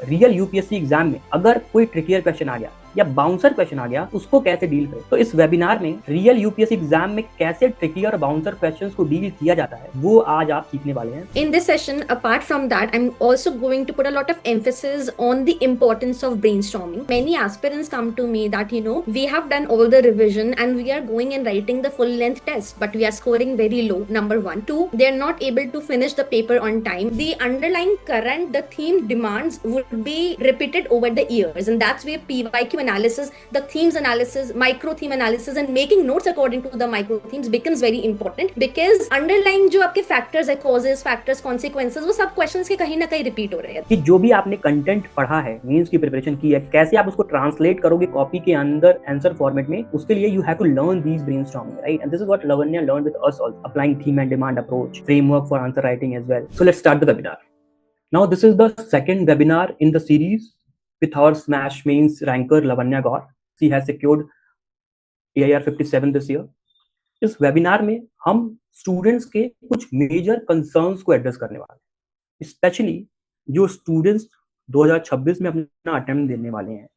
Real UPSC exam में अगर कोई ट्रिकियर क्वेश्चन आ गया या बाउंसर क्वेश्चन आ गया उसको कैसे डील करें। तो इस वेबिनार में रियल यूपीएससी एग्जाम में कैसे ट्रिकियर और बाउंसर क्वेश्चंस को डील किया जाता है वो आज आप सीखने वाले हैं। In this session, apart from that, I'm also going to put a lot of emphasis on the importance of brainstorming. Many aspirants come to me that, we have done all the revision and we are going and writing the full length test, but we are scoring very low. Number one. Two, they're not able to finish the paper on time. The underlying current, the theme demands would be repeated over the years, and that's where PYQ analysis, the themes analysis, micro theme analysis, and making notes according to the micro themes becomes very important, because underlying जो आपके factors है, causes, factors, consequences, वो सब questions के कहीं ना कहीं repeat हो रहे हैं। कि जो भी आपने कंटेंट पढ़ा है, मेंस की प्रिपरेशन की है, कैसे आप उसको ट्रांसलेट करोगे कॉपी के अंदर आंसर फॉर्मेट में, उसके लिए you have to learn these brainstorming, right? And this is what Lavanya learn with us also, applying theme and demand approach, framework for answer writing as well. So let's start the webinar. Now this is the second webinar in the series with our Smash Mains ranker Lavanya Gaur. She has secured AIR 57 this year. इस webinar में हम students के कुछ major concerns को address करने वाले हैं, specially जो स्टूडेंट्स 2026 में अपना अटेम्प्ट देने वाले हैं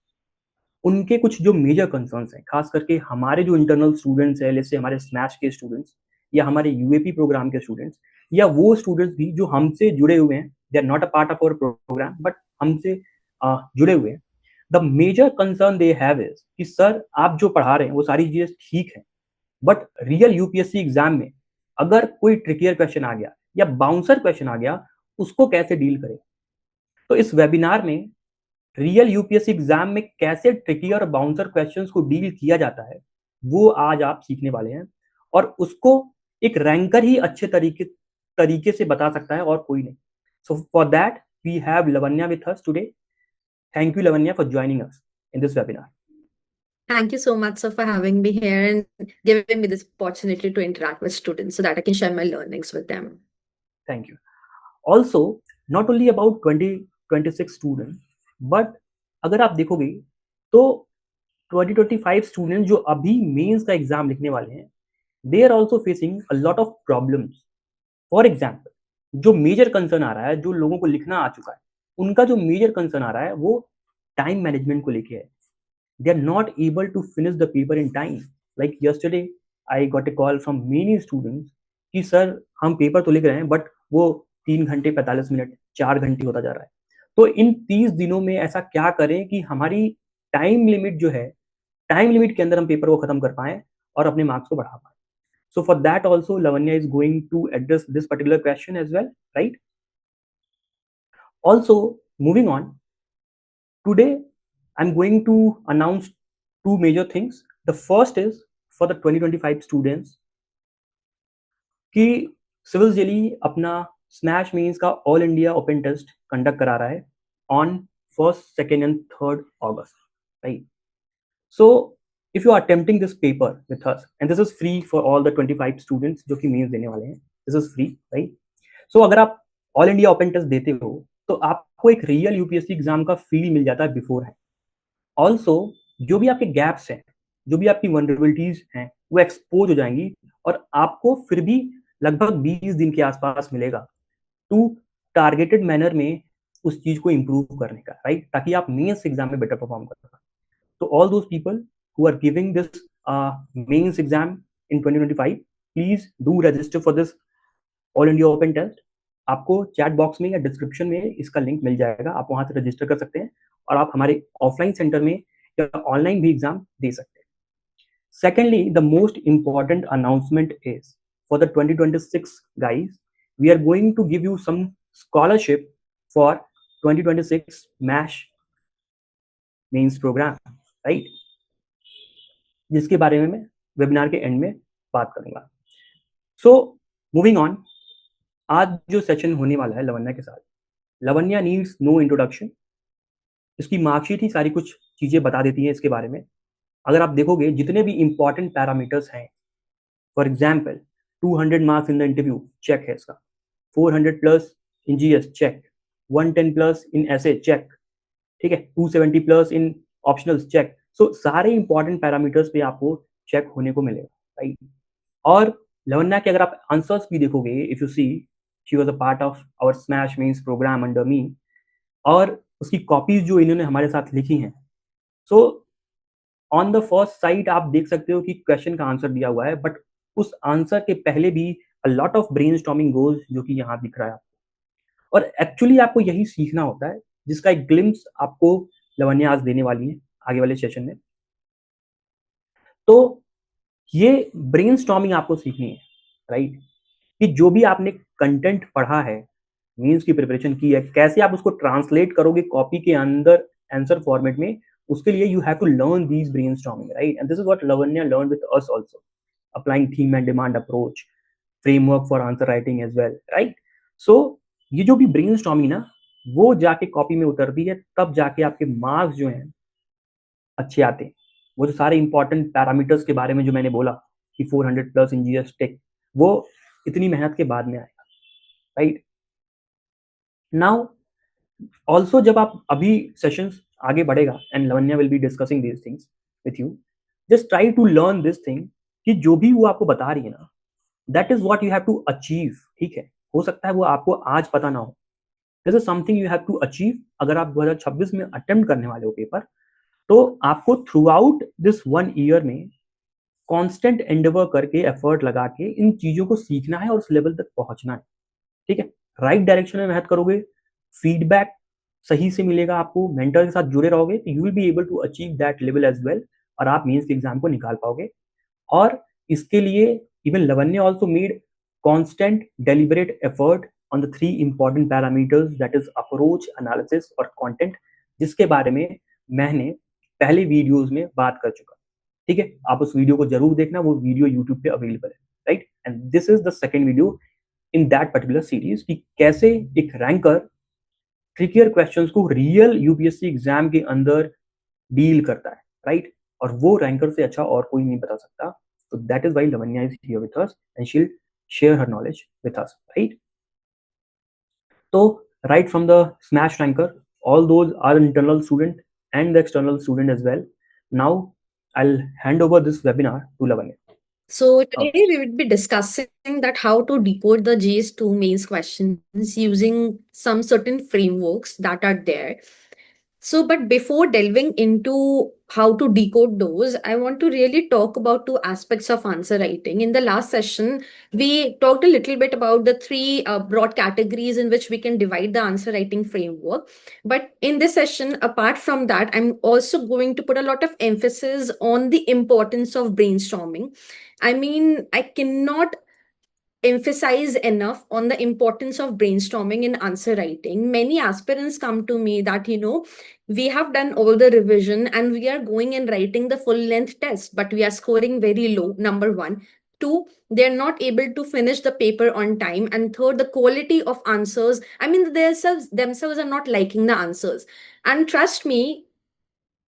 उनके कुछ जो मेजर कंसर्न्स हैं, खास करके हमारे जो इंटरनल स्टूडेंट्स हैं, जैसे हमारे स्मैश के स्टूडेंट्स या हमारे यूएपी प्रोग्राम के स्टूडेंट्स या वो स्टूडेंट्स भी जो हमसे जुड़े हुए हैं, they are not a part of our program but हमसे जुड़े हुए हैं. The major concern they have is कि सर आप जो पढ़ा रहे हैं वो सारी चीजें ठीक है, बट रियल यूपीएससी एग्जाम में अगर कोई ट्रिकियर क्वेश्चन आ गया या बाउंसर क्वेश्चन आ गया उसको कैसे डील करें. तो इस वेबिनार में रियल यूपीएससी एग्जाम में कैसे ट्रिकी और बाउंसर क्वेश्चंस को डील किया जाता है वो आज आप सीखने वाले हैं, और उसको एक रैंकर ही अच्छे तरीके से बता सकता है और कोई नहीं. So for that we have Lavanya with us today. Thank you Lavanya for joining us in this webinar. Thank you so much, sir, for having me here and giving me this opportunity to interact with students so that I can share my learnings with them. Thank you. Also, not only about 2026 students, but अगर आप देखोगे तो 2025 student जो अभी mains का exam लिखने वाले हैं, they are also facing a lot of problems. For example, जो मेजर कंसर्न आ रहा है, जो लोगों को लिखना आ चुका है, उनका जो मेजर कंसर्न आ रहा है वो टाइम मैनेजमेंट को लेके है. They are not able to finish the paper in time. Like yesterday I got a call from many students कि सर हम पेपर तो लिख रहे हैं बट वो 3 घंटे 45 मिनट 4 घंटे होता जा रहा है. तो इन 30 दिनों में ऐसा क्या करें कि हमारी टाइम लिमिट जो है, टाइम लिमिट के अंदर हम पेपर को खत्म कर पाएं और अपने मार्क्स को बढ़ा पाएं. So for that also Lavanya is going to address this particular question as well, right? Also, moving on, today I'm going to announce two major things. The first is for the 2025 students कि civil जेली अपना smash means का all India open test conduct करा रहा है on 1st, 2nd and 3rd August, right? So if you are attempting this paper with us, and this is free for all the 25 students जो कि mains देने वाले हैं, this is free, right? So अगर आप ऑल इंडिया ओपन टेस्ट देते हो तो आपको एक रियल यूपीएससी एग्जाम का फील मिल जाता है बिफोर है. ऑल्सो जो भी आपके गैप्स हैं, जो भी आपकी वनरेबिलिटीज हैं, वो एक्सपोज हो जाएंगी और आपको फिर भी लगभग 20 दिन के आसपास मिलेगा टू टारगेटेड मैनर में उस चीज को इंप्रूव करने का, राइट? ताकि आप मेंस एग्जाम में बेटर परफॉर्म कर सकें. तो all those people who are giving this mains exam in 2025, please do register for this all India open test. आपको चैट बॉक्स में या डिस्क्रिप्शन में इसका लिंक मिल जाएगा, आप वहां से रजिस्टर कर सकते हैं और आप हमारे ऑफलाइन सेंटर में या ऑनलाइन भी एग्जाम दे सकते हैं. Secondly, the most important announcement is for the 2026 guys, we are going to give you some scholarship for 2026 MASH mains program, right? जिसके बारे में मैं वेबिनार के एंड में बात करूंगा. सो मूविंग ऑन, आज जो सेशन होने वाला है लवन्या के साथ, लवन्या नीड्स नो इंट्रोडक्शन. इसकी मार्कशीट ही सारी कुछ चीजें बता देती है इसके बारे में. अगर आप देखोगे जितने भी इंपॉर्टेंट पैरामीटर्स हैं, for example 200 marks in the interview, check है इसका. 400 plus in GS, check. 110 plus in SA, check. ठीक है, 270 plus in optionals, check. So सारे इंपॉर्टेंट पैरामीटर्स पे आपको चेक होने को मिलेगा, राइट? और लवन्या के अगर आप आंसर्स भी देखोगे, if you see, she was a part of our smash means program under me, और उसकी कॉपीज जो इन्होंने हमारे साथ लिखी हैं। So on the first side आप देख सकते हो कि क्वेश्चन का आंसर दिया हुआ है, बट उस आंसर के पहले भी अ लॉट ऑफ ब्रेनस्टॉर्मिंग गोज, जो कि यहाँ दिख रहा है आपको। और एक्चुअली आपको यही सीखना होता है, जिसका एक ग्लिम्स आपको लवन्या आज देने वाली है आगे वाले सेशन में। तो ये ब्रेनस्टॉर्मिंग आपको सीखनी है, राइट? कि जो भी आपने कंटेंट पढ़ा है, मीन्स की प्रिपरेशन की है, कैसे आप उसको ट्रांसलेट करोगे कॉपी के अंदर आंसर फॉर्मेट में, उसके लिए you have to learn these brainstorming, right? And this is what Lavanya learn with us also, applying theme and demand approach, framework for answer writing as well, right? So ये जो भी brainstorming ना, वो जाके copy में उतरती है, तब जाके आपके मार्क्स जो हैं अच्छे आते हैं। वो जो सारे इंपॉर्टेंट पैरामीटर्स के बारे में जो मैंने बोला कि 400 प्लस इन जीएस टेक, वो इतनी मेहनत के बाद में आएगा, राइट? नाउ ऑल्सो जब आप अभी सेशंस आगे बढ़ेगा and Lavanya will be discussing these things with you, just try to learn this thing कि जो भी वो आपको बता रही है ना, that is what you have to achieve, ठीक है? हो सकता है वो आपको आज पता ना हो, this is something you have to achieve. अगर आप 2026 में अटेम्प्ट करने वाले हो पेपर, तो आपको थ्रू आउट दिस 1 ईयर में कांस्टेंट एंडेवर करके, एफर्ट लगा के इन चीजों को सीखना है और उस लेवल तक पहुंचना है, ठीक है? राइट डायरेक्शन में मेहनत करोगे, फीडबैक सही से मिलेगा आपको, मेंटर के साथ जुड़े रहोगे, तो you will be able to achieve that level as well, और आप मेंस के एग्जाम को निकाल पाओगे। और इसके लिए even Lavanya also made constant deliberate effort on the 3 important parameters, that is approach, analysis और कंटेंट, जिसके बारे में मैंने पहले वीडियोस में बात कर चुका, ठीक है? आप उस वीडियो को जरूर देखना, वो वीडियो यूट्यूब पे अवेलेबल है, right? And this is the second video in that particular series कि कैसे एक रैंकर ट्रिकियर क्वेश्चंस को रियल यूपीएससी एग्जाम के अंदर डील करता है, राइट? और वो रैंकर से अच्छा और कोई नहीं बता सकता। तो that is why Lavanya is here with us and she will share her knowledge with us, right? तो right from the smash ranker, all those are internal student and the external student as well. Now I'll hand over this webinar to Lavanya. So today we would be discussing that how to decode the GS2 mains questions using some certain frameworks that are there. So, but before delving into how to decode those, I want to really talk about two aspects of answer writing. In the last session, we talked a little bit about the three broad categories in which we can divide the answer writing framework. But in this session, apart from that, I'm also going to put a lot of emphasis on the importance of brainstorming. I mean, I cannot emphasize enough on the importance of brainstorming in answer writing. Many aspirants come to me that, we have done all the revision and we are going and writing the full length test, but we are scoring very low, number one. Two, they're not able to finish the paper on time. And third, the quality of answers, I mean, themselves are not liking the answers. And trust me,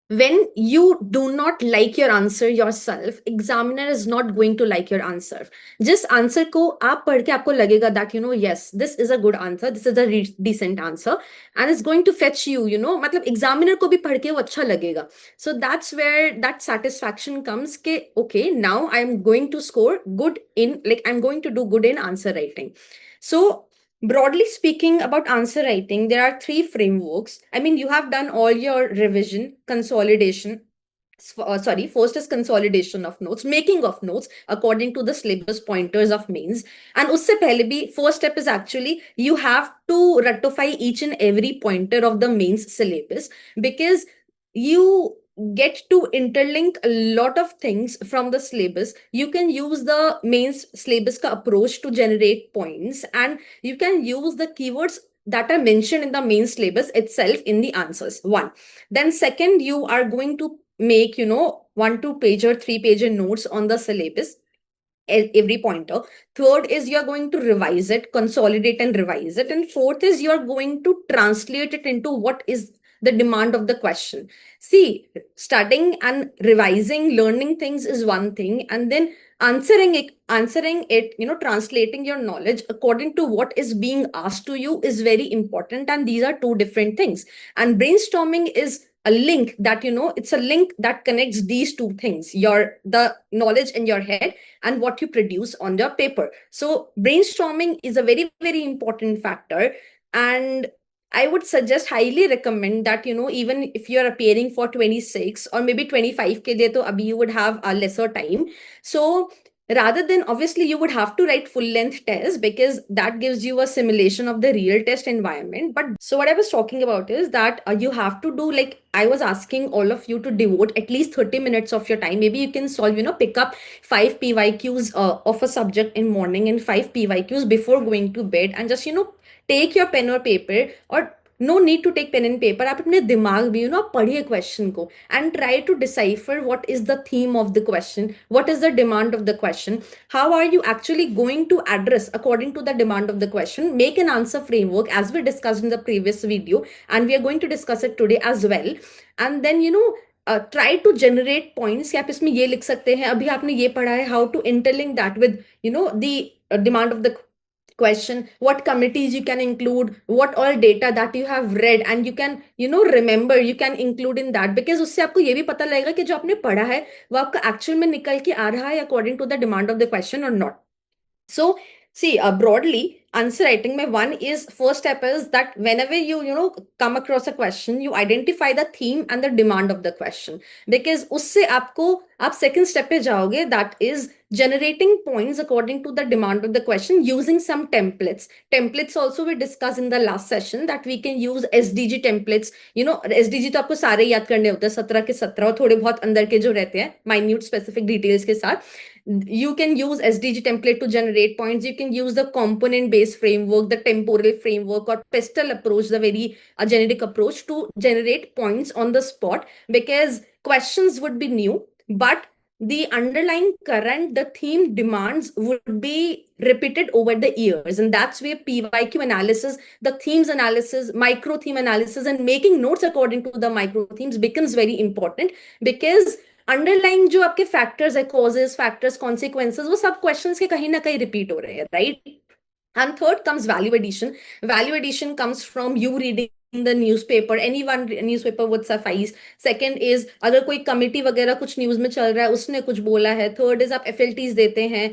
when you do not like your answer yourself, examiner is not going to like your answer. Just answer ko aap padh ke aapko lagega that yes, this is a good answer, this is a decent answer, and it's going to fetch you, matlab examiner ko bhi padh ke wo acha lagega. So that's where that satisfaction comes ke okay, now I'm going to score good in, like, I'm going to do good in answer writing. So broadly speaking, about answer writing, there are three frameworks. I mean, you have done all your revision, consolidation. Sorry, first is consolidation of notes, making of notes according to the syllabus pointers of mains. And usse pehle bhi, first step is actually you have to ratify each and every pointer of the mains syllabus, because you get to interlink a lot of things from the syllabus. You can use the mains syllabus ka approach to generate points, and you can use the keywords that are mentioned in the main syllabus itself in the answers. One. Then second, you are going to make 1-2 page or 3 page notes on the syllabus, every pointer. Third is you're going to revise it, consolidate and revise it. And fourth is you're going to translate it into what is the demand of the question. See, studying and revising, learning things is one thing, and then answering it, translating your knowledge according to what is being asked to you is very important. And these are two different things. And brainstorming is a link that, it's a link that connects these two things, the knowledge in your head and what you produce on your paper. So brainstorming is a very, very important factor. And I would suggest, highly recommend that, even if you're appearing for 26 or maybe 25 ke liye, to abhi you would have a lesser time. So rather than, obviously you would have to write full length test because that gives you a simulation of the real test environment. But so what I was talking about is that you have to do, like I was asking all of you to devote at least 30 minutes of your time. Maybe you can solve, pick up 5 PYQs of a subject in morning and 5 PYQs before going to bed, and just, take your pen or paper, or no need to take pen and paper, आप अपने दिमाग भी पढ़िए question को and try to decipher what is the theme of the question, what is the demand of the question, how are you actually going to address according to the demand of the question. Make an answer framework as we discussed in the previous video, and we are going to discuss it today as well. And then try to generate points कि आप इसमें ये लिख सकते हैं, अभी आपने ये पढ़ा है, how to interlink that with the demand of the question, what committees you can include, what all data that you have read and you can remember, you can include in that, because उससे आपको ये भी पता लगेगा कि जो आपने पढ़ा है वो आपका एक्चुअल में निकल के आ रहा है according to the demand of the question or not. So see, broadly, answer writing mein, one is, first step is that whenever you come across a question, you identify the theme and the demand of the question, because usse aapko aap second step pe jaoge, that is generating points according to the demand of the question using some templates also we discussed in the last session, that we can use SDG templates. SDG तो आपको सारे याद करने होते हैं, 17 के 17, और थोड़े बहुत अंदर के जो रहते हैं minute specific details के साथ. You can use SDG template to generate points. You can use the component based framework, the temporal framework, or pestle approach, the very generic approach, to generate points on the spot, because questions would be new, but the underlying current, the theme demands would be repeated over the years. And that's where PYQ analysis, the themes analysis, micro theme analysis, and making notes according to the micro themes becomes very important, because underlying जो आपके factors है, causes, factors, consequences, वो सब questions के कहीं ना कहीं repeat हो रहे हैं, right? And third comes value addition. Value addition comes from you reading the newspaper. Any one newspaper would suffice. Second is, अगर कोई कमिटी वगैरह कुछ न्यूज में चल रहा है, उसने कुछ बोला है. थर्ड इज, आप FLTs देते हैं.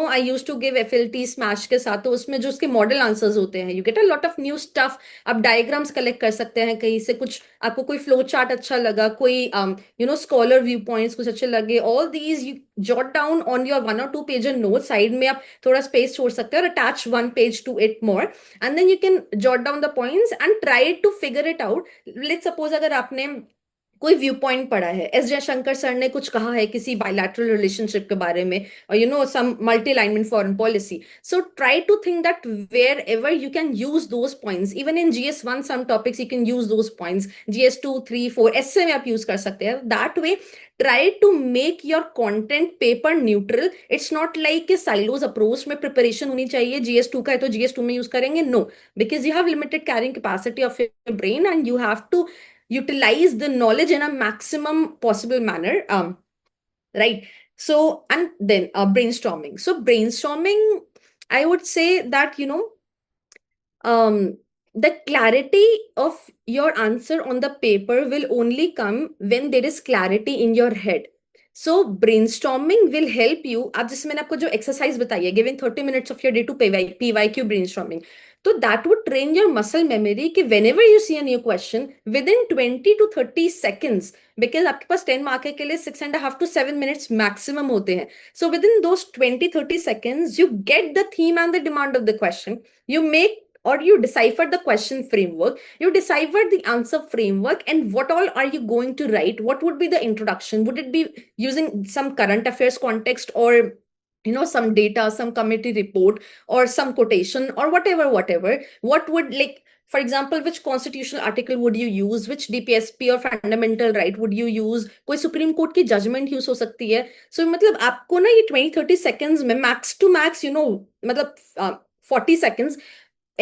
I use to give FLT smash के साथ, तो उसमें जो उसके मॉडल आंसर्स होते हैं, you get a lot of new stuff. आप डायग्राम्स कलेक्ट कर सकते हैं कहीं से, कुछ आपको कोई फ्लो चार्ट अच्छा लगा, कोई स्कॉलर व्यू पॉइंट्स कुछ अच्छे लगे, all these you jot down on your 1 or 2 page note. Side में आप थोड़ा स्पेस छोड़ सकते हैं और attach 1 page to it more, and then you can jot down the points and try to figure it out. Let's suppose अगर आपने कोई व्यू पॉइंट पढ़ा है, एस जयशंकर सर ने कुछ कहा है किसी बायलैटरल रिलेशनशिप के बारे में, और some multi alignment foreign policy. So try to think that wherever you can use those points. Even in GS1 some topics you can use those points. GS2, 3, 4 ऐसे में आप यूज कर सकते हैं. That way try to make your content paper neutral. It's not like a silos approach में preparation होनी चाहिए, GS2 का है तो GS2 में यूज करेंगे. No, because you have limited carrying capacity of your brain and you have to utilize the knowledge in a maximum possible manner. Right. So, and then brainstorming. So brainstorming, I would say that, the clarity of your answer on the paper will only come when there is clarity in your head. So brainstorming will help you. आप जैसे मैंने आपको जो exercise बताई है, giving 30 minutes of your day to PYQ brainstorming, so that would train your muscle memory कि whenever you see a new question, within 20 to 30 seconds, because आपके पास 10 mark के लिए 6.5 to 7 minutes maximum होते हैं. So within those 20-30 seconds, you get the theme and the demand of the question. You make, or you decipher the question framework, you decipher the answer framework, and what all are you going to write? What would be the introduction? Would it be using some current affairs context, or some data, some committee report, or some quotation, or whatever? What would, like, for example, which constitutional article would you use? Which DPSP or fundamental right would you use? कोई supreme court की judgement use हो सकती है. सो मतलब आपको ना ये 20-30 seconds में मैक्स टू मैक्स मतलब 40 seconds,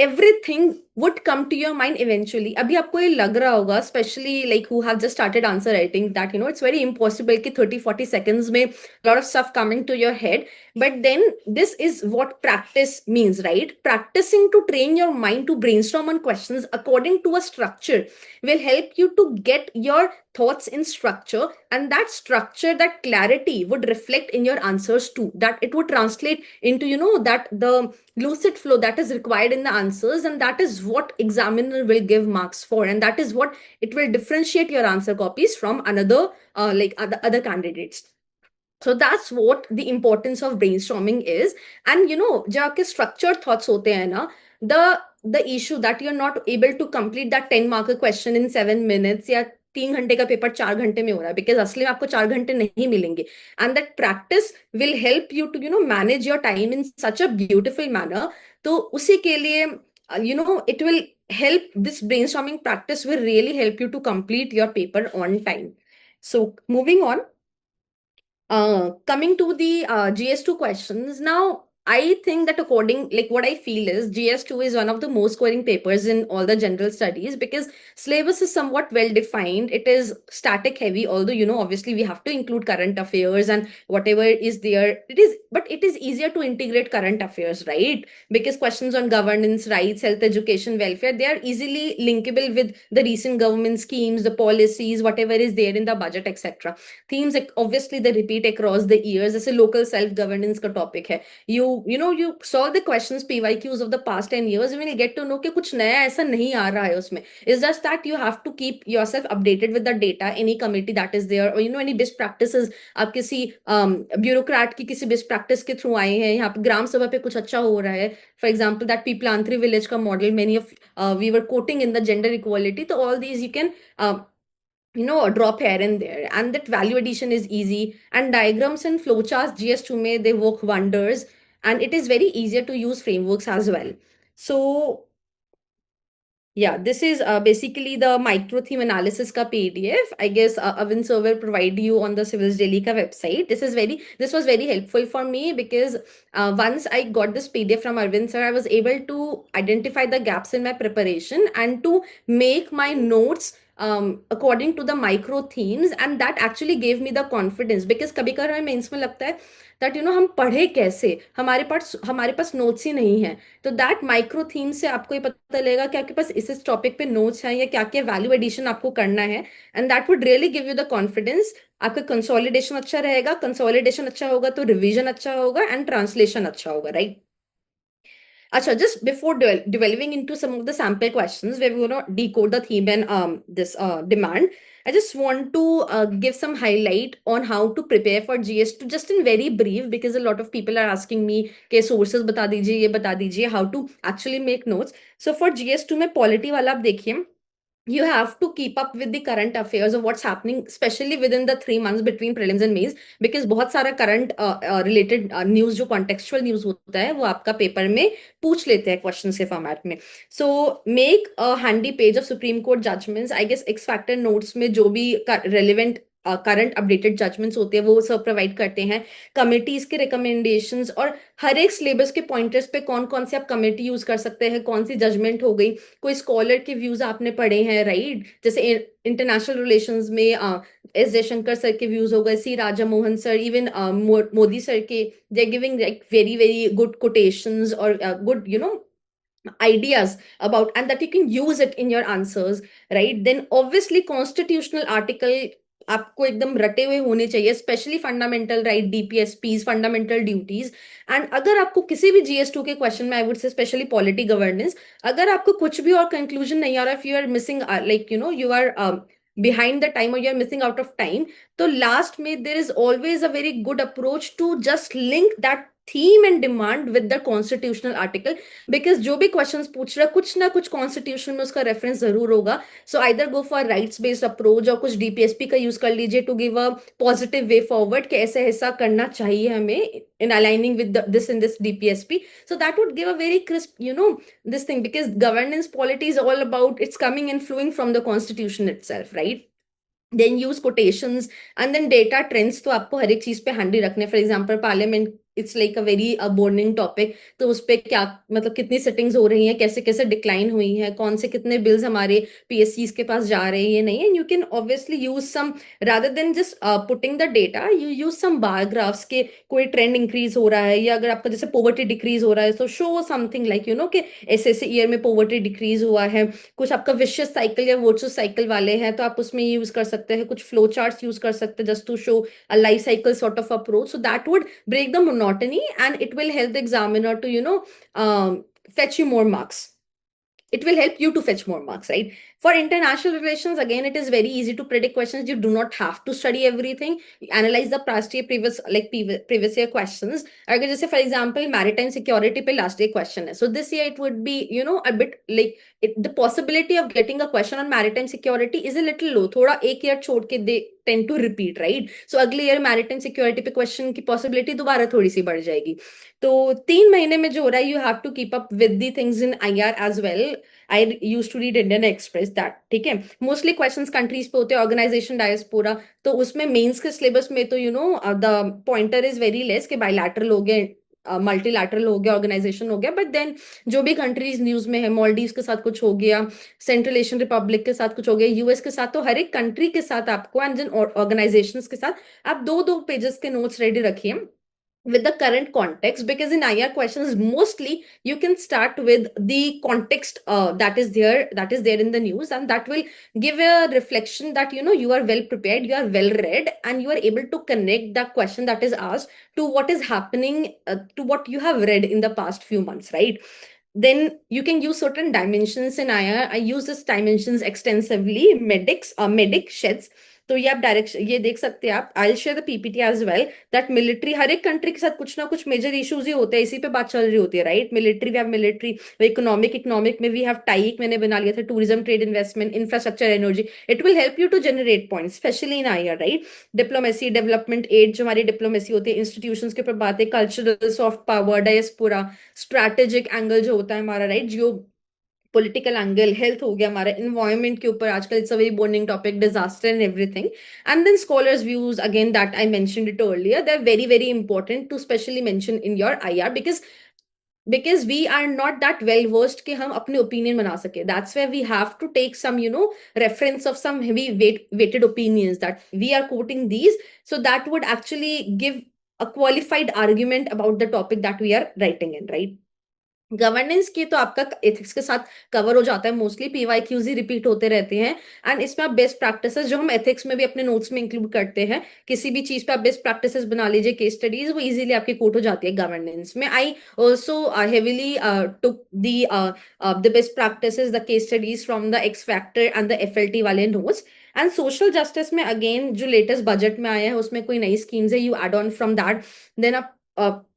everything would come to your mind eventually. अभी आपको ये लग रहा होगा, especially like who have just started answer writing, that it's very impossible कि 30-40 seconds में lot of stuff coming to your head. But then this is what practice means, right? Practicing to train your mind to brainstorm on questions according to a structure will help you to get your thoughts in structure, and that structure, that clarity would reflect in your answers too, that it would translate into that the lucid flow that is required in the answers, and that is is what examiner will give marks for, and that is what it will differentiate your answer copies from another like other candidates. So that's what the importance of brainstorming is. And जब आपके structured thoughts होते हैं ना, the issue that you're not able to complete that 10 marker question in 7 minutes, या 3 घंटे का paper 4 घंटे में हो रहा है, बिकॉज असली में आपको 4 घंटे नहीं मिलेंगे. And that practice will help you to manage your time in such a beautiful manner. तो उसी के लिए it will help, this brainstorming practice will really help you to complete your paper on time. So moving on, coming to the GS2 questions. Now, I think that like what I feel is GS2 is one of the most scoring papers in all the general studies, because syllabus is somewhat well defined. It is static heavy, although, obviously we have to include current affairs and whatever is there. But it is easier to integrate current affairs, right? Because questions on governance, rights, health, education, welfare, they are easily linkable with the recent government schemes, the policies, whatever is there in the budget, etc. Themes, obviously they repeat across the years. जैसे local self governance का topic है. You solve the questions PYQs of the past 10 years, you will get to know कि कुछ नया ऐसा नहीं आ रहा है उसमें. It's just that you have to keep yourself updated with the data, any committee that is there, or any best practices. आप किसी bureaucrat की किसी best practice के through आए हैं, यहाँ पे ग्राम सभा पे कुछ अच्छा हो रहा है. For example, that Piplanthri village का model, many of we were quoting in the gender equality. So all these you can drop here and there, and that value addition is easy. And diagrams and flowcharts, GS2 में they work wonders, and it is very easier to use frameworks as well. So yeah, this is basically the micro theme analysis ka PDF. I guess Avin sir will provide you on the Civils Daily ka website. This was very helpful for me, because once I got this PDF from Arvind sir, I was able to identify the gaps in my preparation and to make my notes according to the micro themes, and that actually gave me the confidence. Because कभी कभार हमें mains में लगता है that हम पढ़े कैसे, हमारे पास नोट्स ही नहीं है. तो दैट माइक्रो थीम से आपको ये पता लगेगा कि आपके पास इस टॉपिक पे नोट्स हैं या क्या क्या वैल्यू एडिशन आपको करना है. And that would really give you the confidence. आपका कंसोलिडेशन अच्छा रहेगा, कंसोलिडेशन अच्छा होगा तो रिवीजन अच्छा होगा, एंड ट्रांसलेशन अच्छा होगा, right? Acha, just before delving into some of the sample questions where we're going to decode the theme and this demand, I just want to give some highlight on how to prepare for GS2, just in very brief, because a lot of people are asking me के sources बता दीजिए, ये बता दीजिए, how to actually make notes. So for GS2 में polity वाला आप देखिए, you have to keep up with the current affairs of what's happening, especially within the 3 months between prelims and mains, because बहुत सारा current related news, जो contextual news होता है, वो आपका पेपर में पूछ लेते हैं क्वेश्चन के फॉर्मेट में. So make a handy page of supreme court judgments. I guess X factor notes में जो भी रेलिवेंट करंट अपडेटेड जजमेंट्स होते हैं वो सब प्रोवाइड करते हैं. कमिटीज के रिकमेंडेशंस और हर एक सिलेबस के पॉइंटर्स पे कौन कौन से आप कमेटी यूज कर सकते हैं, कौन सी जजमेंट हो गई, कोई स्कॉलर के व्यूज आपने पढ़े हैं, राइट? जैसे इंटरनेशनल रिलेशंस में एस जयशंकर सर के व्यूज हो गए, C Raja Mohan sir, even Modi sir के, they giving like very very good quotations और good ideas about, and that you can use it in your answers, right? Then obviously constitutional article आपको एकदम रटे हुए होने चाहिए, specially fundamental right, DPSPs, fundamental duties. And अगर आपको किसी भी GS2 के क्वेश्चन में, I would say specially polity governance, अगर आपको कुछ भी और कंक्लूजन नहीं आ रहा, if you are missing like you are behind the time or you're missing out of time, तो लास्ट में there is always a very good approach to just link that theme and demand with the constitutional article, because जो भी questions पूछ रहा है कुछ ना कुछ कॉन्स्टिट्यूशन में उसका रेफरेंस जरूर होगा. So either go for rights based approach और कुछ डीपीएसपी का यूज कर लीजिए to give a positive way forward कि ऐसे ऐसा करना चाहिए हमें in aligning with this and this DPSP. So that would give a very crisp, this thing, because governance polity is all about, it's coming and flowing from the constitution itself, right? Then use quotations, and then data trends. तो आपको हर एक चीज पे handy रखने. For example parliament, it's like a very burning topic, तो उस पर क्या मतलब कितनी सेटिंग्स हो रही हैं, कैसे कैसे डिक्लाइन हुई है, कौन से कितने बिल्स हमारे PSCs के पास जा रहे हैं, ये नहीं है. You can obviously use some, rather than just putting the data, you use some bar graphs के कोई ट्रेंड इंक्रीज हो रहा है, या अगर आपका जैसे पोवर्टी डिक्रीज हो रहा है, तो शो समथिंग लाइक कि ऐसे ईयर में पोवर्टी डिक्रीज हुआ है. कुछ आपका विशियस साइकिल या वर्चुअस साइकिल वाले हैं तो आप उसमें यूज कर सकते हैं. कुछ फ्लो चार्ट्स यूज कर सकते हैं just to show a life cycle sort of approach. So that would break the monotony, and it will help the examiner to fetch you more marks. it will help you to fetch more marks, right? For international relations, again, it is very easy to predict questions. You do not have to study everything. You analyze the past year previous year questions. अगर जैसे for example maritime security पे last year question है, so this year it would be a bit like the possibility of getting a question on maritime security is a little low. थोड़ा एक year छोड़ के they tend to repeat, right? So अगले year maritime security पे question की possibility दोबारा थोड़ी सी बढ़ जाएगी. तो 3 महीने में जो हो रहा है, you have to keep up with the things in IR as well. I use to read Indian Express that, ठीक है. मोस्टली क्वेश्चंस कंट्रीज पे होते हैं, ऑर्गेनाइजेशन डायस्पोरा, तो उसमें मेंस के सिलेबस में तो the pointer is very less कि बायलैटरल हो गए, मल्टीलैटरल हो गया, ऑर्गेनाइजेशन हो गया, बट देन जो भी कंट्रीज न्यूज में है, मॉलडीव्स के साथ कुछ हो गया, सेंट्रल एशियन रिपब्लिक के साथ कुछ हो गया, यूएस के साथ, तो हर एक कंट्री के साथ आपको एंड देन ऑर्गेनाइजेशन के साथ आप 2-2 पेजेस के नोट्स रेडी रखिए with the current context, because in IR questions mostly you can start with the context that is there in the news, and that will give a reflection that you are well prepared, you are well read, and you are able to connect the question that is asked to what is happening, to what you have read in the past few months, right? Then you can use certain dimensions in IR. I use this dimensions extensively. Medic sheds. तो ये आप direct ये देख सकते हैं आप. I share the PPT as well that military, हर एक कंट्री के साथ कुछ ना कुछ मेजर इश्यूज ही होते हैं, इसी पे बात चल रही होती है, right? Military, we have military. Economic में वी हैव टाइक, मैंने बना लिया था, tourism, trade, investment, infrastructure, energy. It will help you to generate points, specially in IR, right? Diplomacy, development aid, जो हमारी डिप्लोमेसी होती है, इंस्टीट्यूशंस के ऊपर बातें, cultural, soft power, diaspora, strategic angle जो होता है हमारा, right? Geopolitical angle, health हो गया हमारा, इन्वायरमेंट के ऊपर आजकल it's a very burning topic, disaster and everything. And then scholars views, again that I mentioned it earlier, they are very very important to specially mention in your IR, because we are not that well versed कि हम अपने opinion बना सके. That's where we have to take some reference of some heavy weighted opinions that we are quoting these, so that would actually give a qualified argument about the topic that we are writing in, right? Governance की तो आपका ethics के साथ cover हो जाता है, mostly PYQs ही repeat होते रहते हैं. एंड इसमें आप बेस्ट प्रैक्टिसेस, जो हम एथिक्स में भी अपने नोट्स में इंक्लूड करते हैं, किसी भी चीज पे आप बेस्ट प्रैक्टिसेस बना लीजिए, केस स्टडीज, वो इजीली आपकी कोट हो जाती है गवर्नेंस में. I also heavily took the best practices, the case studies from the X factor and the FLT वाले नोट्स. एंड सोशल जस्टिस में अगेन जो लेटेस्ट बजट में आया है, उसमें कोई नई स्कीम्स है, you add on from that. Then आप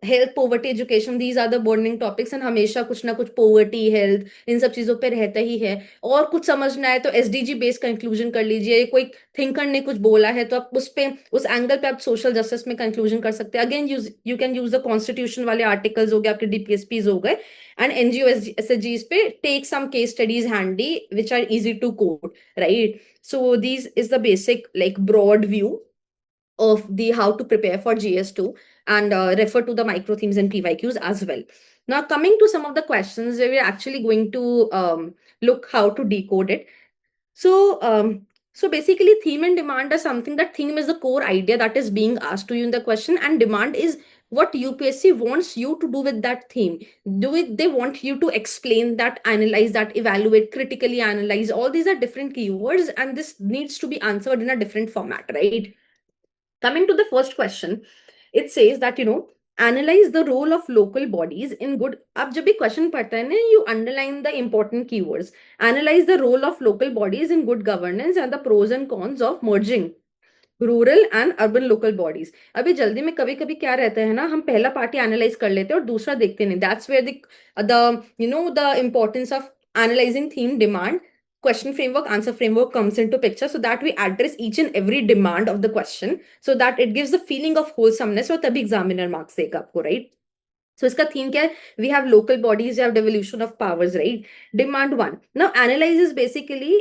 health, poverty, education, these are the burning topics, and हमेशा कुछ ना कुछ पॉवर्टी, हेल्थ, इन सब चीजों पे रहता ही है. और कुछ समझना है तो SDG बेस्ड कंक्लूजन कर लीजिए. कोई थिंकर ने कुछ बोला है तो आप उस एंगल पे आप सोशल जस्टिस में कंक्लूजन कर सकते हैं. Again you can use the constitution वाले आर्टिकल्स हो गए, आपके DPSPs हो गए, एंड NGO SHGs पे take some case studies handy which are easy to code, right? So these is the basic like broad view of the how to prepare for GS2, and refer to the micro themes and PYQs as well. Now coming to some of the questions where we're actually going to look how to decode it. So basically theme and demand are something that theme is the core idea that is being asked to you in the question, and demand is what UPSC wants you to do with that theme. They want you to explain that, analyze that, evaluate, critically analyze. All these are different keywords, and this needs to be answered in a different format, right? Coming to the first question, it says that analyze the role of local bodies in good. अब जब भी question पढ़ता है ना, you underline the important keywords. Analyze the role of local bodies in good governance and the pros and cons of merging rural and urban local bodies. अभी जल्दी में कभी कभी क्या रहता है ना, हम पहला पार्टी एनालाइज कर लेते हैं और दूसरा देखते नहीं. That's where the importance of analysing theme, demand, question framework, answer framework comes into picture, so that we address each and every demand of the question, so that it gives a feeling of wholesomeness, और तभी examiner marks देगा आपको, right? So इसका theme क्या है? We have local bodies, you have devolution of powers, right? Demand 1. Now analyze is basically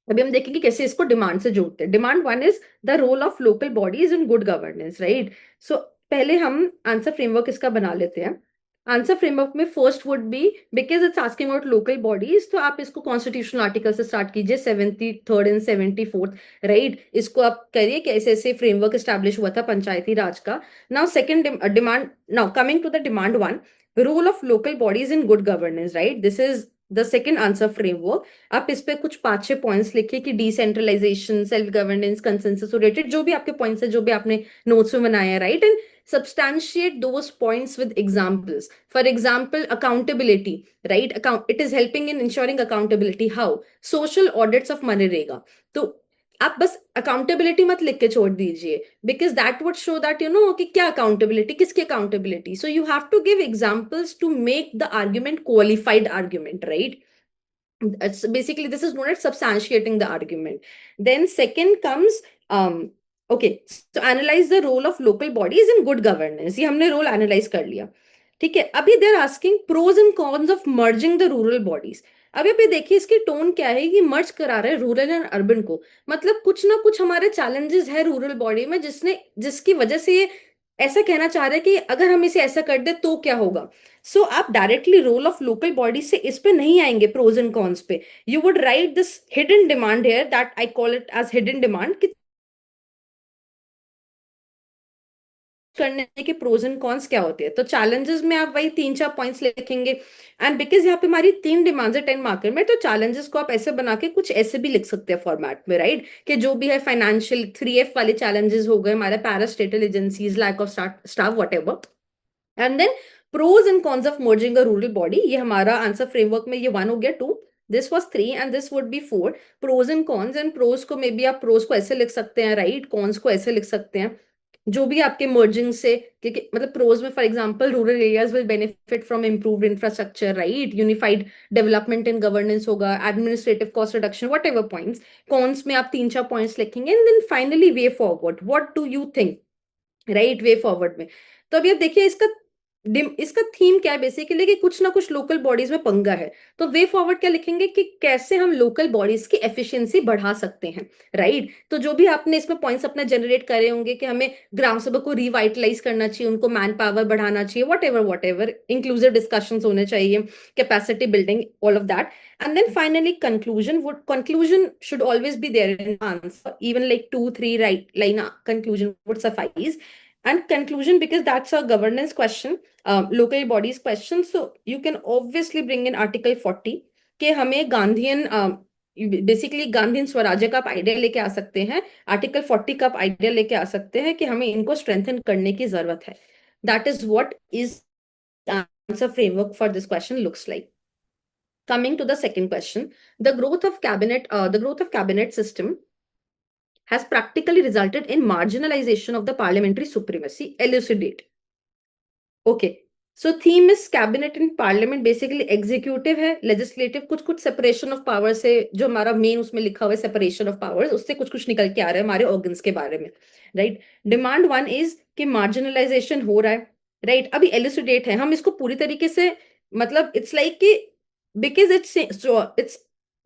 अभी हम देखेंगे कैसे इसको डिमांड से जोड़ते हैं. Demand 1 is the role of local bodies in good governance, right? So पहले हम आंसर फ्रेमवर्क इसका बना लेते हैं. आंसर फ्रेमवर्क में first would be, because it's asking about local bodies, तो आप इसको कॉन्स्टिट्यूशनल आर्टिकल से स्टार्ट कीजिए, 73rd एंड 74th, राइट? इसको आप करिए कि ऐसे ऐसे फ्रेमवर्क एस्टैब्लिश हुआ था पंचायती राज का. Now second demand, now coming to the demand 1, role of local bodies in good governance, right? This is the second answer framework. आप इस पे कुछ 5-6 पॉइंट्स लिखिए कि decentralisation, self governance, consensus oriented, जो भी आपके पॉइंट्स है, जो भी आपने नोट्स में बनाया है, right, and substantiate those points with examples. For example, accountability, right? It is helping in ensuring accountability. How? Social audits of MNREGA. तो आप बस अकाउंटेबिलिटी मत लिख के छोड़ दीजिए, because that would show that कि क्या अकाउंटेबिलिटी, किसकी accountability. So you have to give examples to make the argument qualified argument, right? Basically this is known as substantiating the argument. Then second comes okay, so analyze the role of local bodies in good governance। ये हमने role analyse कर लिया, ठीक है। अभी they're asking pros and cons of merging the rural bodies. अभी अभी देखिए इसकी टोन क्या है, कि मर्ज करा रहे हैं रूरल एंड अर्बन को, मतलब कुछ ना कुछ हमारे चैलेंजेस है रूरल बॉडी में, जिसकी वजह से ये ऐसा कहना चाह रहे हैं कि अगर हम इसे ऐसा कर दे तो क्या होगा। सो आप directly role of local body से इस पे नहीं आएंगे, प्रोज एंड कॉन्स पे। You would write this hidden demand here, that I call it as hidden demand, कि करने के प्रोज एंड कॉन्स क्या होते हैं। तो चैलेंजेस में आप वही 3-4 पॉइंट्स लिखेंगे। एंड बिकॉज यहाँ पे हमारी 3 डिमांड्स है 10 मार्कर में, तो चैलेंजेस को आप ऐसे बना के कुछ ऐसे भी लिख सकते हैं फॉर्मेट में, राइट, कि जो भी है फाइनेंशियल 3F वाले चैलेंजेस हो गए हमारे, parastatal agencies, lack of staff, whatever. And then pros and cons of merging a rural body, ये हमारा आंसर फ्रेमवर्क में ये 1 हो गया, 2, this was 3 and this would be 4। Pros and cons, and pros को मे बी आप pros को ऐसे लिख सकते हैं, राइट, कॉन्स को ऐसे लिख सकते हैं, जो भी आपके मर्जिंग से, क्योंकि मतलब प्रोज में for example rural areas will benefit from improved infrastructure, right, unified development and governance होगा, administrative cost reduction, whatever points. Cons में आप 3-4 पॉइंट्स लिखेंगे, and then finally way forward, what do you think, right, way forward में। तो अभी आप देखिए इसका थीम क्या है बेसिकली, कि कुछ ना कुछ लोकल बॉडीज में पंगा है। तो वे फॉरवर्ड क्या लिखेंगे, कि कैसे हम लोकल बॉडीज की एफिशिएंसी बढ़ा सकते हैं, राइट। तो जो भी आपने इसमें पॉइंट्स अपने जनरेट करे होंगे, कि हमें ग्राम सभा को रिवाइटलाइज करना चाहिए, उनको मैन पावर बढ़ाना चाहिए, वट एवर इंक्लूसिव डिस्कशंस होने चाहिए, capacity building, all of that. And then finally, conclusion should always be there in answer, even like 2-3 right line conclusion would suffice. And conclusion, because that's a governance question, local bodies question, so you can obviously bring in Article 40, कि हमें Gandhian, basically Gandhian स्वराज्य का आप idea लेके आ सकते हैं, article 40 का आप आइडिया लेके आ सकते हैं, कि हमें इनको स्ट्रेंथन करने की जरूरत है। That is what is answer framework for this question looks like. Coming to the second question, the growth of cabinet system has practically resulted in marginalization of the parliamentary supremacy. Elucidate. Okay, so theme is cabinet and parliament, basically executive है, legislative, कुछ कुछ separation of power से, जो हमारा main उसमें लिखा हुआ है separation of powers, उससे कुछ कुछ निकल के आ रहा है हमारे organs के बारे में, right? Demand 1 is कि marginalization हो रहा है, right? अभी elucidate है, हम इसको पूरी तरीके से, मतलब it's like कि because it's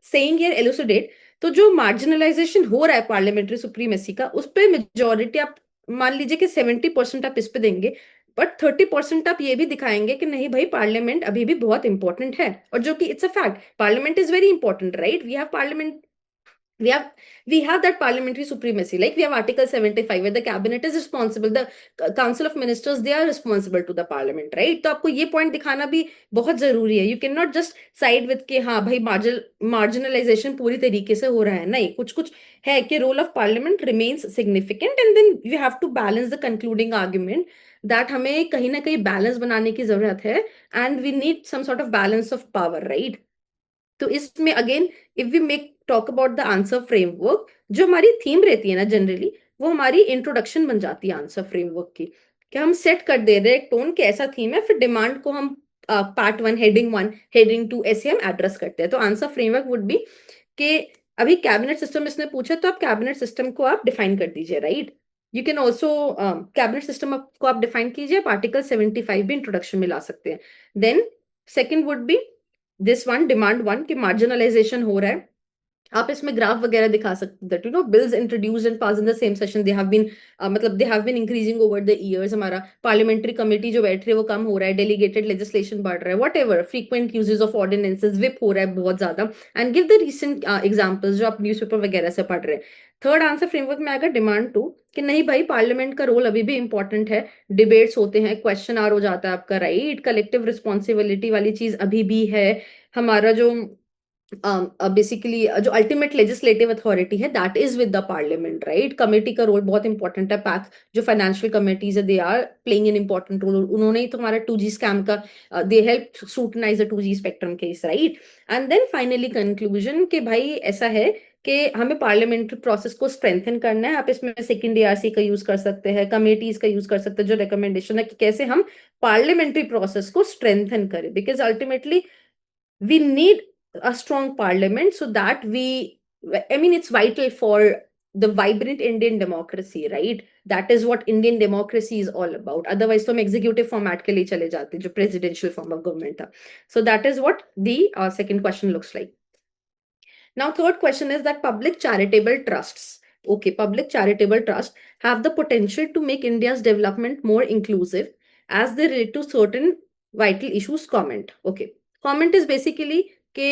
saying here elucidate, तो जो marginalization हो रहा है parliamentary supremacy का, उस पे majority आप मान लीजिए कि 70% आप इस पे देंगे, बट 30% आप ये भी दिखाएंगे कि नहीं भाई, पार्लियामेंट अभी भी बहुत इंपॉर्टेंट है, और जो कि it's a fact, parliament is very important, right. We have parliament, we have we have that parliamentary supremacy, like we have article 75 where the cabinet is responsible, the council of ministers, they are responsible to the parliament, right। तो आपको ये point दिखाना भी बहुत जरूरी है। You can not just side with के हाँ भाई मार्जिनलाइजेशन पूरी तरीके से हो रहा है, नहीं, कुछ कुछ है कि role of parliament remains significant, and then you have to balance the concluding argument, that हमें कहीं ना कहीं बैलेंस बनाने की जरूरत है, and we need some sort of balance of power, right. तो इसमें again if we make talk about the answer framework, जो हमारी थीम रहती है ना जनरली, वो हमारी इंट्रोडक्शन बन जाती है आंसर फ्रेमवर्क की, कि हम सेट कर दे रहे हैं एक टोन, के ऐसा थीम है, फिर डिमांड को हम पार्ट 1, हेडिंग 1, हेडिंग 2, ऐसे हम एड्रेस करते हैं। तो आंसर फ्रेमवर्क वुड बी कि अभी कैबिनेट सिस्टम इसने पूछा, तो आप कैबिनेट सिस्टम को आप डिफाइन कर दीजिए, right. You can also cabinet system को आप डिफाइन कीजिए, आप आर्टिकल 75 भी इंट्रोडक्शन में ला सकते हैं। Then second would be this one, demand 1, कि मार्जिनलाइजेशन हो रहा है, आप इसमें ग्राफ वगैरह दिखा सकते that bills introduced and pass in the same session they have been मतलब they have been increasing over the years. हमारा पार्लियामेंट्री कमेटी जो बैठ रही है वो कम हो रहा है, डेलीगेटेड लेजिस्लेशन बढ़ रहा है, what ever frequent uses of ordinances whip हो रहा है बहुत ज्यादा। And give the recent examples जो आप न्यूज़पेपर वगैरह से पढ़ रहे हैं। थर्ड आंसर फ्रेमवर्क में आएगा डिमांड टू, कि नहीं भाई पार्लियामेंट का रोल अभी भी इंपॉर्टेंट है, डिबेट्स होते हैं, क्वेश्चन आर हो जाता है आपका, राइट, कलेक्टिव रिस्पॉन्सिबिलिटी वाली चीज अभी भी है। हमारा जो बेसिकली जो अल्टीमेट लेजिस्लेटिव अथॉरिटी है that is with the parliament, right. Committee का रोल बहुत इंपॉर्टेंट है, पैक जो फाइनेंशियल कमेटीज है they are playing an important role. उन्होंने ही तो हमारा 2G स्कैम का they help scrutinise the 2G spectrum case, right. And then finally conclusion कि भाई ऐसा है कि हमें पार्लियामेंट्री प्रोसेस को स्ट्रेंथन करना है। आप इसमें सेकंड ARC का यूज कर सकते हैं, कमेटीज का यूज कर सकते हैं, जो रिकमेंडेशन है कि कैसे हम पार्लियामेंट्री प्रोसेस को स्ट्रेंथन करें, because ultimately we need a strong parliament so that I mean, it's vital for the vibrant Indian democracy, right? That is what Indian democracy is all about. Otherwise, तो हम executive format के लिए चले जाते जो presidential form of government था. So that is what the second question looks like. Now, third question is that public charitable trusts. Okay, public charitable trusts have the potential to make India's development more inclusive as they relate to certain vital issues. Comment. Okay. Comment is basically कि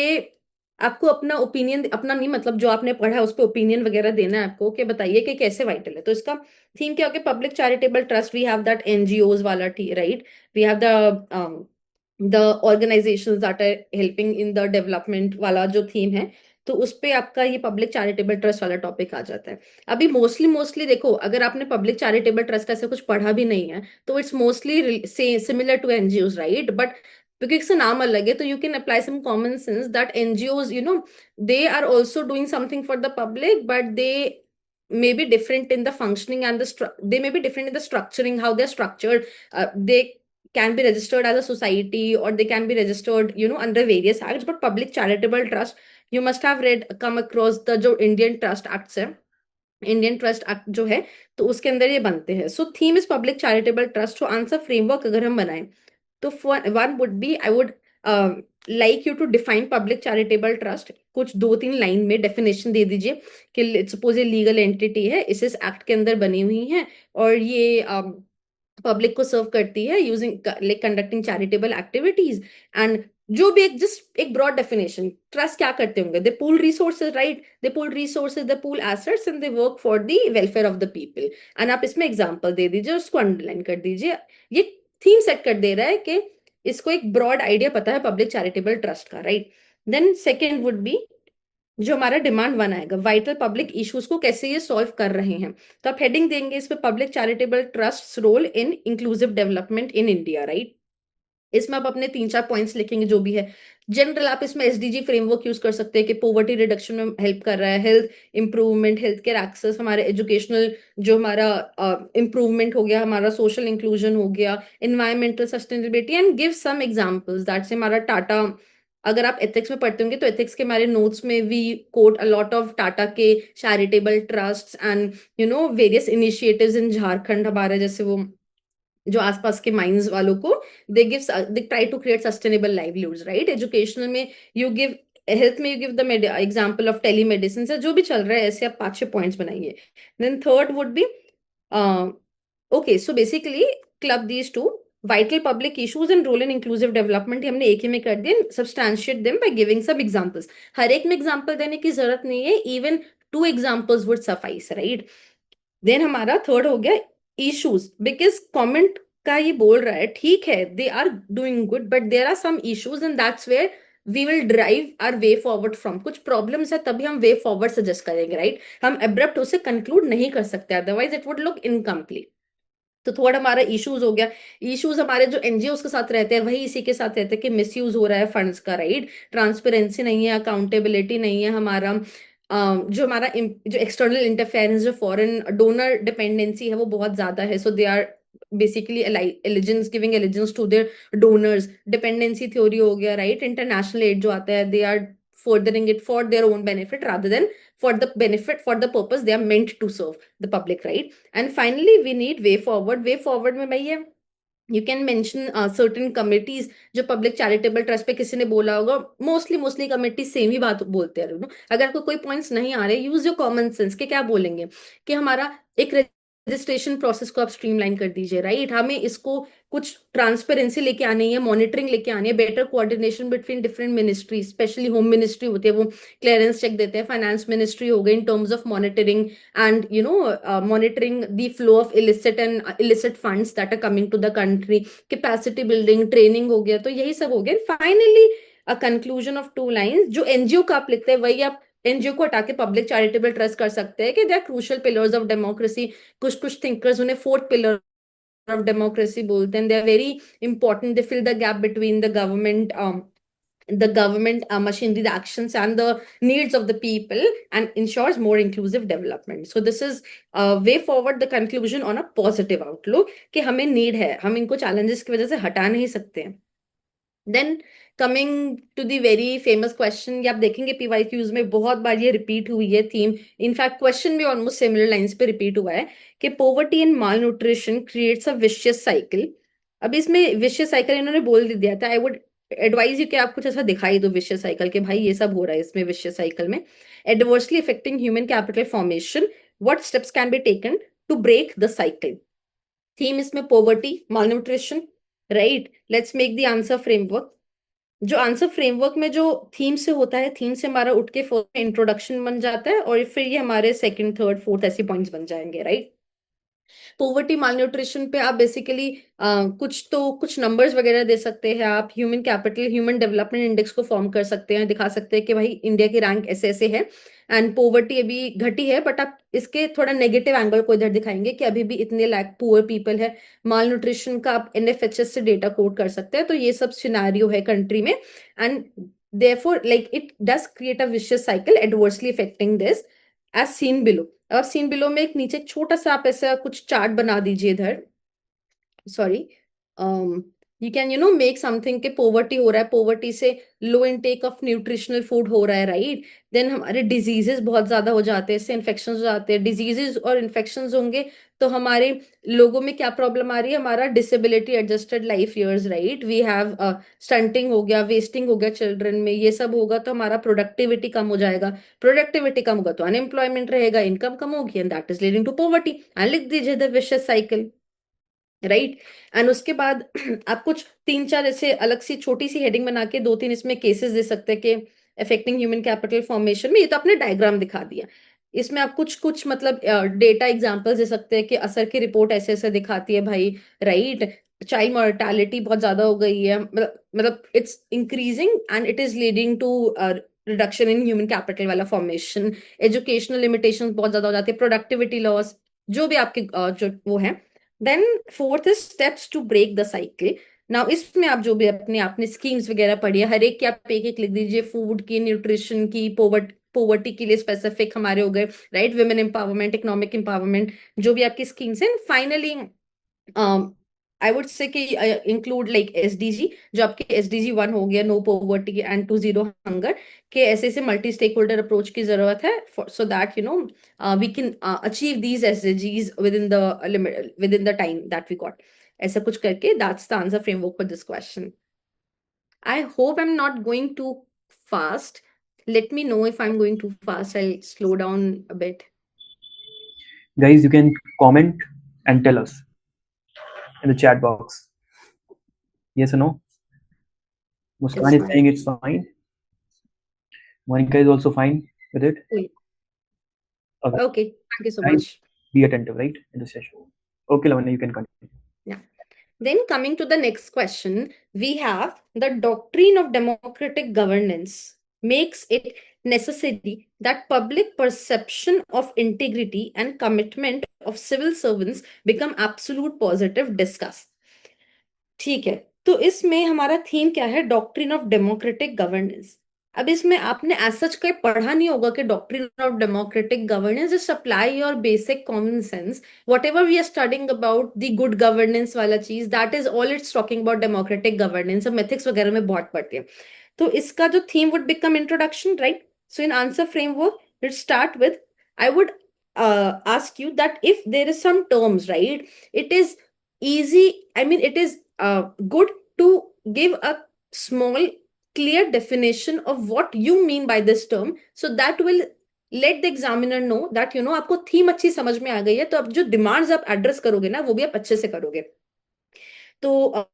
आपको अपना opinion, अपना नहीं मतलब जो आपने पढ़ा है उस पर ओपिनियन वगैरह देना है आपको, कि बताइए कि कैसे वाइटल है। तो इसका थीम क्या होगा? Public charitable trust, we have that NGOs वाला, right, we have the organisations that are helping in the development वाला जो थीम है, तो उस पे आपका ये पब्लिक चैरिटेबल ट्रस्ट वाला टॉपिक आ जाता है। अभी मोस्टली देखो, अगर आपने पब्लिक चैरिटेबल ट्रस्ट ऐसे कुछ पढ़ा भी नहीं है तो it's mostly similar to NGOs, right, but क्योंकि इसका नाम अलग है तो you can apply some common sense that NGOs they are also doing something for the public, but they may be different in the functioning and they may be different in the structuring, how they're structured. They can be registered as a society or they can be registered under various acts, but public charitable trust, you must have come across the जो Indian Trust Acts है, Indian trust act जो है, तो उसके अंदर ये बनते हैं। So theme is public charitable trust. तो आंसर फ्रेमवर्क अगर हम बनाएं तो one would be, I would like you to define public charitable trust. कुछ 2-3 लाइन में डेफिनेशन दे दीजिए कि सपोज ये लीगल एंटिटी है, इस एक्ट के अंदर बनी हुई है और ये पब्लिक को सर्व करती है using like conducting charitable activities. And जो भी एक जस्ट एक ब्रॉड डेफिनेशन, ट्रस्ट क्या करते होंगे? They pool resources, right, they pool resources, they pool assets and they work for the welfare of the people. And आप इसमें एग्जांपल दे दीजिए, उसको अंडरलाइन कर दीजिए। ये थीम सेट कर दे रहा है कि इसको एक ब्रॉड आइडिया पता है पब्लिक चैरिटेबल ट्रस्ट का, right. Then second would be जो हमारा डिमांड वन आएगा, वाइटल पब्लिक इश्यूज को कैसे ये सॉल्व कर रहे हैं। तो आप हेडिंग देंगे इस पे public charitable trust role in inclusive development in India, right. इसमें आप अपने 3-4 पॉइंट्स लिखेंगे जो भी है। जनरल आप इसमें SDG फ्रेमवर्क यूज कर सकते हैं कि पॉवर्टी रिडक्शन में हेल्प कर रहा है, health improvement, health care access, हमारे एजुकेशनल जो हमारा इंप्रूवमेंट हो गया, हमारा सोशल इंक्लूजन हो गया, environmental sustainability, and give some examples that से हमारा टाटा, अगर आप एथिक्स में पढ़ते होंगे तो एथिक्स के हमारे नोट्स में we quote a lot of Tata के charitable trust and various initiatives in Jharkhand हमारे, जैसे वो जो आसपास के माइंस वालों को they try to create sustainable livelihoods, right. Educational में यू गिव, हेल्थ में you give the example of telemedicine से जो भी चल रहा है, ऐसे आप 5-6 पॉइंट्स बनाइए। Then third would be okay, so basically club these two vital public issues and role in inclusive development, हमने एक ही में कर दिया, सब्सटैंशिएट देम बाय गिविंग सब एग्जांपल्स। हर एक में एग्जांपल देने की जरूरत नहीं है, even 2 examples would suffice, right. Then हमारा थर्ड हो गया इश्यूज, बिकॉज कमेंट का ये बोल रहा है ठीक है they are doing good but there are some issues and that's where we will drive our way forward from. कुछ प्रॉब्लम्स है तभी हम वे फॉरवर्ड सजेस्ट करेंगे, राइट। हम एब्रप्ट उसे कंक्लूड नहीं कर सकते, otherwise it would look incomplete. तो थोड़ा हमारा इश्यूज हो गया। इश्यूज हमारे जो NGOs के साथ रहते हैं वही इसी के साथ रहते हैं कि मिसयूज हो रहा है फंड्स का, राइट, ट्रांसपेरेंसी नहीं है, अकाउंटेबिलिटी नहीं है, हमारा जो हमारा जो एक्सटर्नल इंटरफेरेंस, जो फॉरेन डोनर डिपेंडेंसी है वो बहुत ज्यादा है। So they are basically allegiance, giving allegiance to their donors, dependency theory हो गया, राइट। इंटरनेशनल एड जो आता है, they are furthering it for their own benefit rather than for the benefit, for the purpose they are meant to serve the public, right. And finally we need way forward। way forward में भाई है you can mention certain committees जो public charitable trust पे किसी ने बोला होगा, mostly committee same ही बात बोलते हैं, अगर आपको कोई पॉइंट्स नहीं आ रहे, यूज योर कॉमन सेंस के क्या बोलेंगे कि हमारा एक रजिस्ट्रेशन प्रोसेस को आप स्ट्रीमलाइन कर दीजिए, राइट, हमें इसको कुछ ट्रांसपेरेंसी लेके आनी है, मॉनिटरिंग लेके आनी है, better coordination between different ministry, specially home ministry होती है वो क्लियरेंस चेक देते हैं, फाइनेंस मिनिस्ट्री हो गई in terms of monitoring and monitoring the flow of illicit and illicit funds that are coming to the country, capacity building, training हो गया, तो यही सब हो गया। Finally a conclusion of two lines, जो एनजीओ का आप लिखते हैं वही आप एनजीओ को हटा के पब्लिक चैरिटेबल ट्रस्ट कर सकते हैं कि they are crucial pillars of democracy. कुछ कुछ थिंकर्स उन्हें फोर्थ पिलर ऑफ डेमोक्रेसी बोलते हैं, they are very important, they fill the gap between the government machinery, the actions and the needs of the people, and ensures more inclusive development. So this is way forward the conclusion on a positive outlook कि हमें need है, हम इनको challenges की वजह से हटा नहीं सकते हैं। Then coming to the very famous question, ये आप देखेंगे पीवाईक्यूज में बहुत बार ये रिपीट हुई है थीम, इनफैक्ट क्वेश्चन भी ऑलमोस्ट सिमिलर लाइंस पे रिपीट हुआ है कि poverty and mall nutrition creates a vicious cycle. अब इसमें विशियस साइकिल इन्होंने बोल दिया था, आई वुड एडवाइज यू कि आप कुछ ऐसा दिखाई दो विशियस साइकिल के भाई ये सब हो रहा है इसमें विशियस साइकिल में। Adversely affecting human capital formation, what steps can be taken to break the cycle. Theme इसमें poverty, malnutrition, right, let's make the answer framework. जो आंसर फ्रेमवर्क में जो थीम से होता है, थीम से हमारा उठ के फर्स्ट इंट्रोडक्शन बन जाता है और फिर ये हमारे सेकंड थर्ड फोर्थ ऐसे पॉइंट्स बन जाएंगे, राइट। पोवर्टी माल न्यूट्रिशन पे आप बेसिकली कुछ नंबर्स वगैरह दे सकते हैं, आप human capital human development index को फॉर्म कर सकते हैं, दिखा सकते हैं कि भाई इंडिया की रैंक ऐसे ऐसे है एंड पोवर्टी अभी घटी है, बट आप इसके थोड़ा नेगेटिव एंगल को इधर दिखाएंगे कि अभी भी इतने लाख पुअर पीपल है। माल न्यूट्रिशन का आप एनएफएचएस से डेटा कोड कर सकते हैं, तो ये सब सिनेरियो है कंट्री में and therefore like it does create a vicious cycle adversely affecting this as seen below। अब सीन बिलो में एक नीचे छोटा सा आप ऐसा कुछ चार्ट बना दीजिए इधर, sorry, you can make something के पोवर्टी हो रहा है, पोवर्टी से लो इनटेक ऑफ न्यूट्रिशनल फूड हो रहा है, राइट, देन हमारे डिजीजेस बहुत ज्यादा हो जाते हैं, इससे इन्फेक्शन हो जाते हैं, डिजीजेस और इन्फेक्शन होंगे तो हमारे लोगों में क्या प्रॉब्लम आ रही है, हमारा disability adjusted life years, right, we have stunting हो गया, वेस्टिंग हो गया चिल्ड्रन में, ये सब होगा तो हमारा प्रोडक्टिविटी कम हो जाएगा, प्रोडक्टिविटी कम होगा तो अनएम्प्लॉयमेंट रहेगा, इनकम कम होगी and that is leading to poverty and लिख दीजिए the vicious cycle, right. And उसके बाद आप कुछ तीन चार ऐसे अलग सी छोटी सी हेडिंग बना के दो तीन इसमें केसेस दे सकते हैं कि अफेक्टिंग ह्यूमन कैपिटल फॉर्मेशन में, ये तो आपने डायग्राम दिखा दिया, इसमें आप कुछ कुछ मतलब डेटा एग्जांपल्स दे सकते हैं कि असर की रिपोर्ट ऐसे ऐसे दिखाती है भाई, राइट, चाइल्ड मोर्टालिटी बहुत ज्यादा हो गई है, मतलब it's increasing and it is leading to reduction in human capital वाला फॉर्मेशन, एजुकेशनल लिमिटेशंस बहुत ज्यादा हो जाती है, प्रोडक्टिविटी लॉस, जो भी आपके जो वो है। Then fourth is steps to break the cycle. Now इसमें आप जो भी अपने आपने स्कीम्स वगैरह पढ़ी है, हर एक की आप एक एक लिख दीजिए, फूड की, न्यूट्रिशन की, पोवर्टी के लिए स्पेसिफिक हमारे हो गए, right, women empowerment, economic empowerment, जो भी आपकी स्कीम्स हैं, फाइनली आई वुड से कि इंक्लूड लाइक एसडीजी, जो आपके एसडीजी 1 हो गया, no poverty and two zero hunger, के ऐसे ऐसे मल्टी स्टेक होल्डर अप्रोच की जरूरत है so that we can achieve these SDGs within the time that we got, ऐसा कुछ करके that's the answer framework for this question। I hope I'm not going too fast, let me know if I'm going too fast, I'll slow down a bit। Guys, you can comment and tell us in the chat box, yes or no. Muskan is saying it's fine, Monica is also fine with it. Okay, thank you so much। Be attentive, right, in the session. Okay, Lavanya, you can continue. Yeah. Then coming to the next question, we have the doctrine of democratic governance makes it necessary that public perception of integrity and commitment of civil servants become absolute positive, discuss। ठीक है, तो इसमें हमारा theme क्या है, doctrine of democratic governance. अब इसमें आपने एज सच कहीं पढ़ा नहीं होगा कि doctrine of democratic governance, just apply your basic common sense, whatever we are studying about the good governance वाला चीज, that is all it's talking about democratic governance, अब मेथिक्स वगैरह में बहुत पढ़ते हैं। तो इसका जो theme would become introduction, right, so in answer framework it start with, I would ask you that if there is some terms, right, it is easy, I mean, it is good to give a small clear definition of what you mean by this term, so that will let the examiner know that आपको theme अच्छी समझ में आ गई है, तो अब जो demands आप एड्रेस करोगे ना, वो भी आप अच्छे से करोगे. तो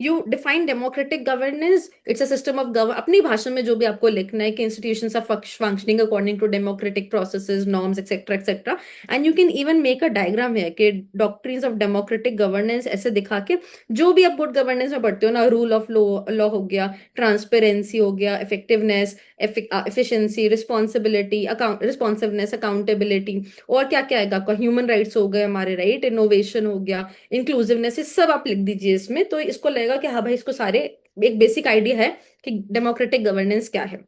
you define democratic governance, it's a system of govern, अपनी भाषा में जो भी आपको लिखना है कि institutions are functioning according to democratic processes, norms, etcetera etcetera. And you can even make a diagram है कि डॉक्ट्रिन्स ऑफ डेमोक्रेटिक गवर्नेंस ऐसे दिखा के, जो भी आप गुड गवर्नेंस में पढ़ते हो ना, रूल ऑफ लॉ हो गया, ट्रांसपेरेंसी हो गया, इफेक्टिवनेस, एफिशिएंसी, रिस्पॉन्सिवनेस, अकाउंटेबिलिटी, और क्या क्या आएगा आपका, ह्यूमन राइट्स हो गए हमारे, राइट, इनोवेशन हो गया, इंक्लूसिवनेस, ये सब आप लिख दीजिए इसमें, तो इसको लगेगा कि हाँ भाई, इसको सारे एक बेसिक आइडिया है कि डेमोक्रेटिक गवर्नेंस क्या है.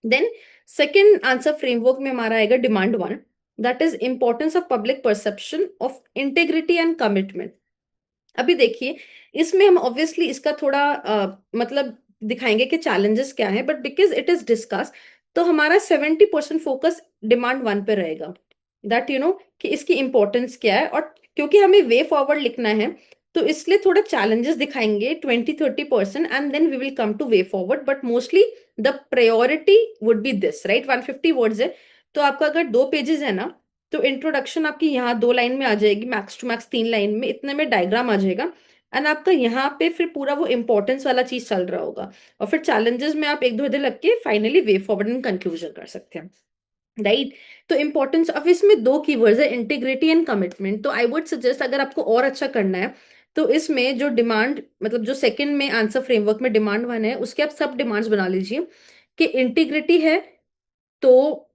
देन सेकेंड आंसर फ्रेमवर्क में हमारा आएगा demand 1, that is importance of public perception of integrity and commitment. अभी देखिए, इसमें हम ऑब्वियसली इसका थोड़ा मतलब दिखाएंगे कि चैलेंजेस क्या है, but because it is discuss, तो हमारा 70% फोकस डिमांड 1 पे रहेगा, दैट कि इसकी इंपॉर्टेंस क्या है. और क्योंकि हमें वे फॉरवर्ड लिखना है, तो इसलिए थोड़ा चैलेंजेस दिखाएंगे 20-30%, and then we will come to way forward, but mostly the priority would be this, right. 150 words है, तो आपका अगर 2 पेजेस है ना, तो इंट्रोडक्शन आपकी यहाँ 2 लाइन में आ जाएगी, मैक्स टू मैक्स 3 लाइन में, इतने में डायग्राम आ जाएगा, एंड आपका यहाँ पे फिर पूरा वो इंपॉर्टेंस वाला चीज चल रहा होगा, और फिर चैलेंजेस में आप एक दो इधर लग के finally way forward and conclusion कर सकते हैं, राइट. तो इंपॉर्टेंस, अब इसमें 2 कीवर्ड्स है, इंटीग्रिटी एंड कमिटमेंट. तो आई वुड सजेस्ट, अगर आपको और अच्छा करना है, तो इसमें जो डिमांड, मतलब जो सेकंड में आंसर फ्रेमवर्क में डिमांड 1 है, उसके आप सब डिमांड्स बना लीजिए कि इंटीग्रिटी है तो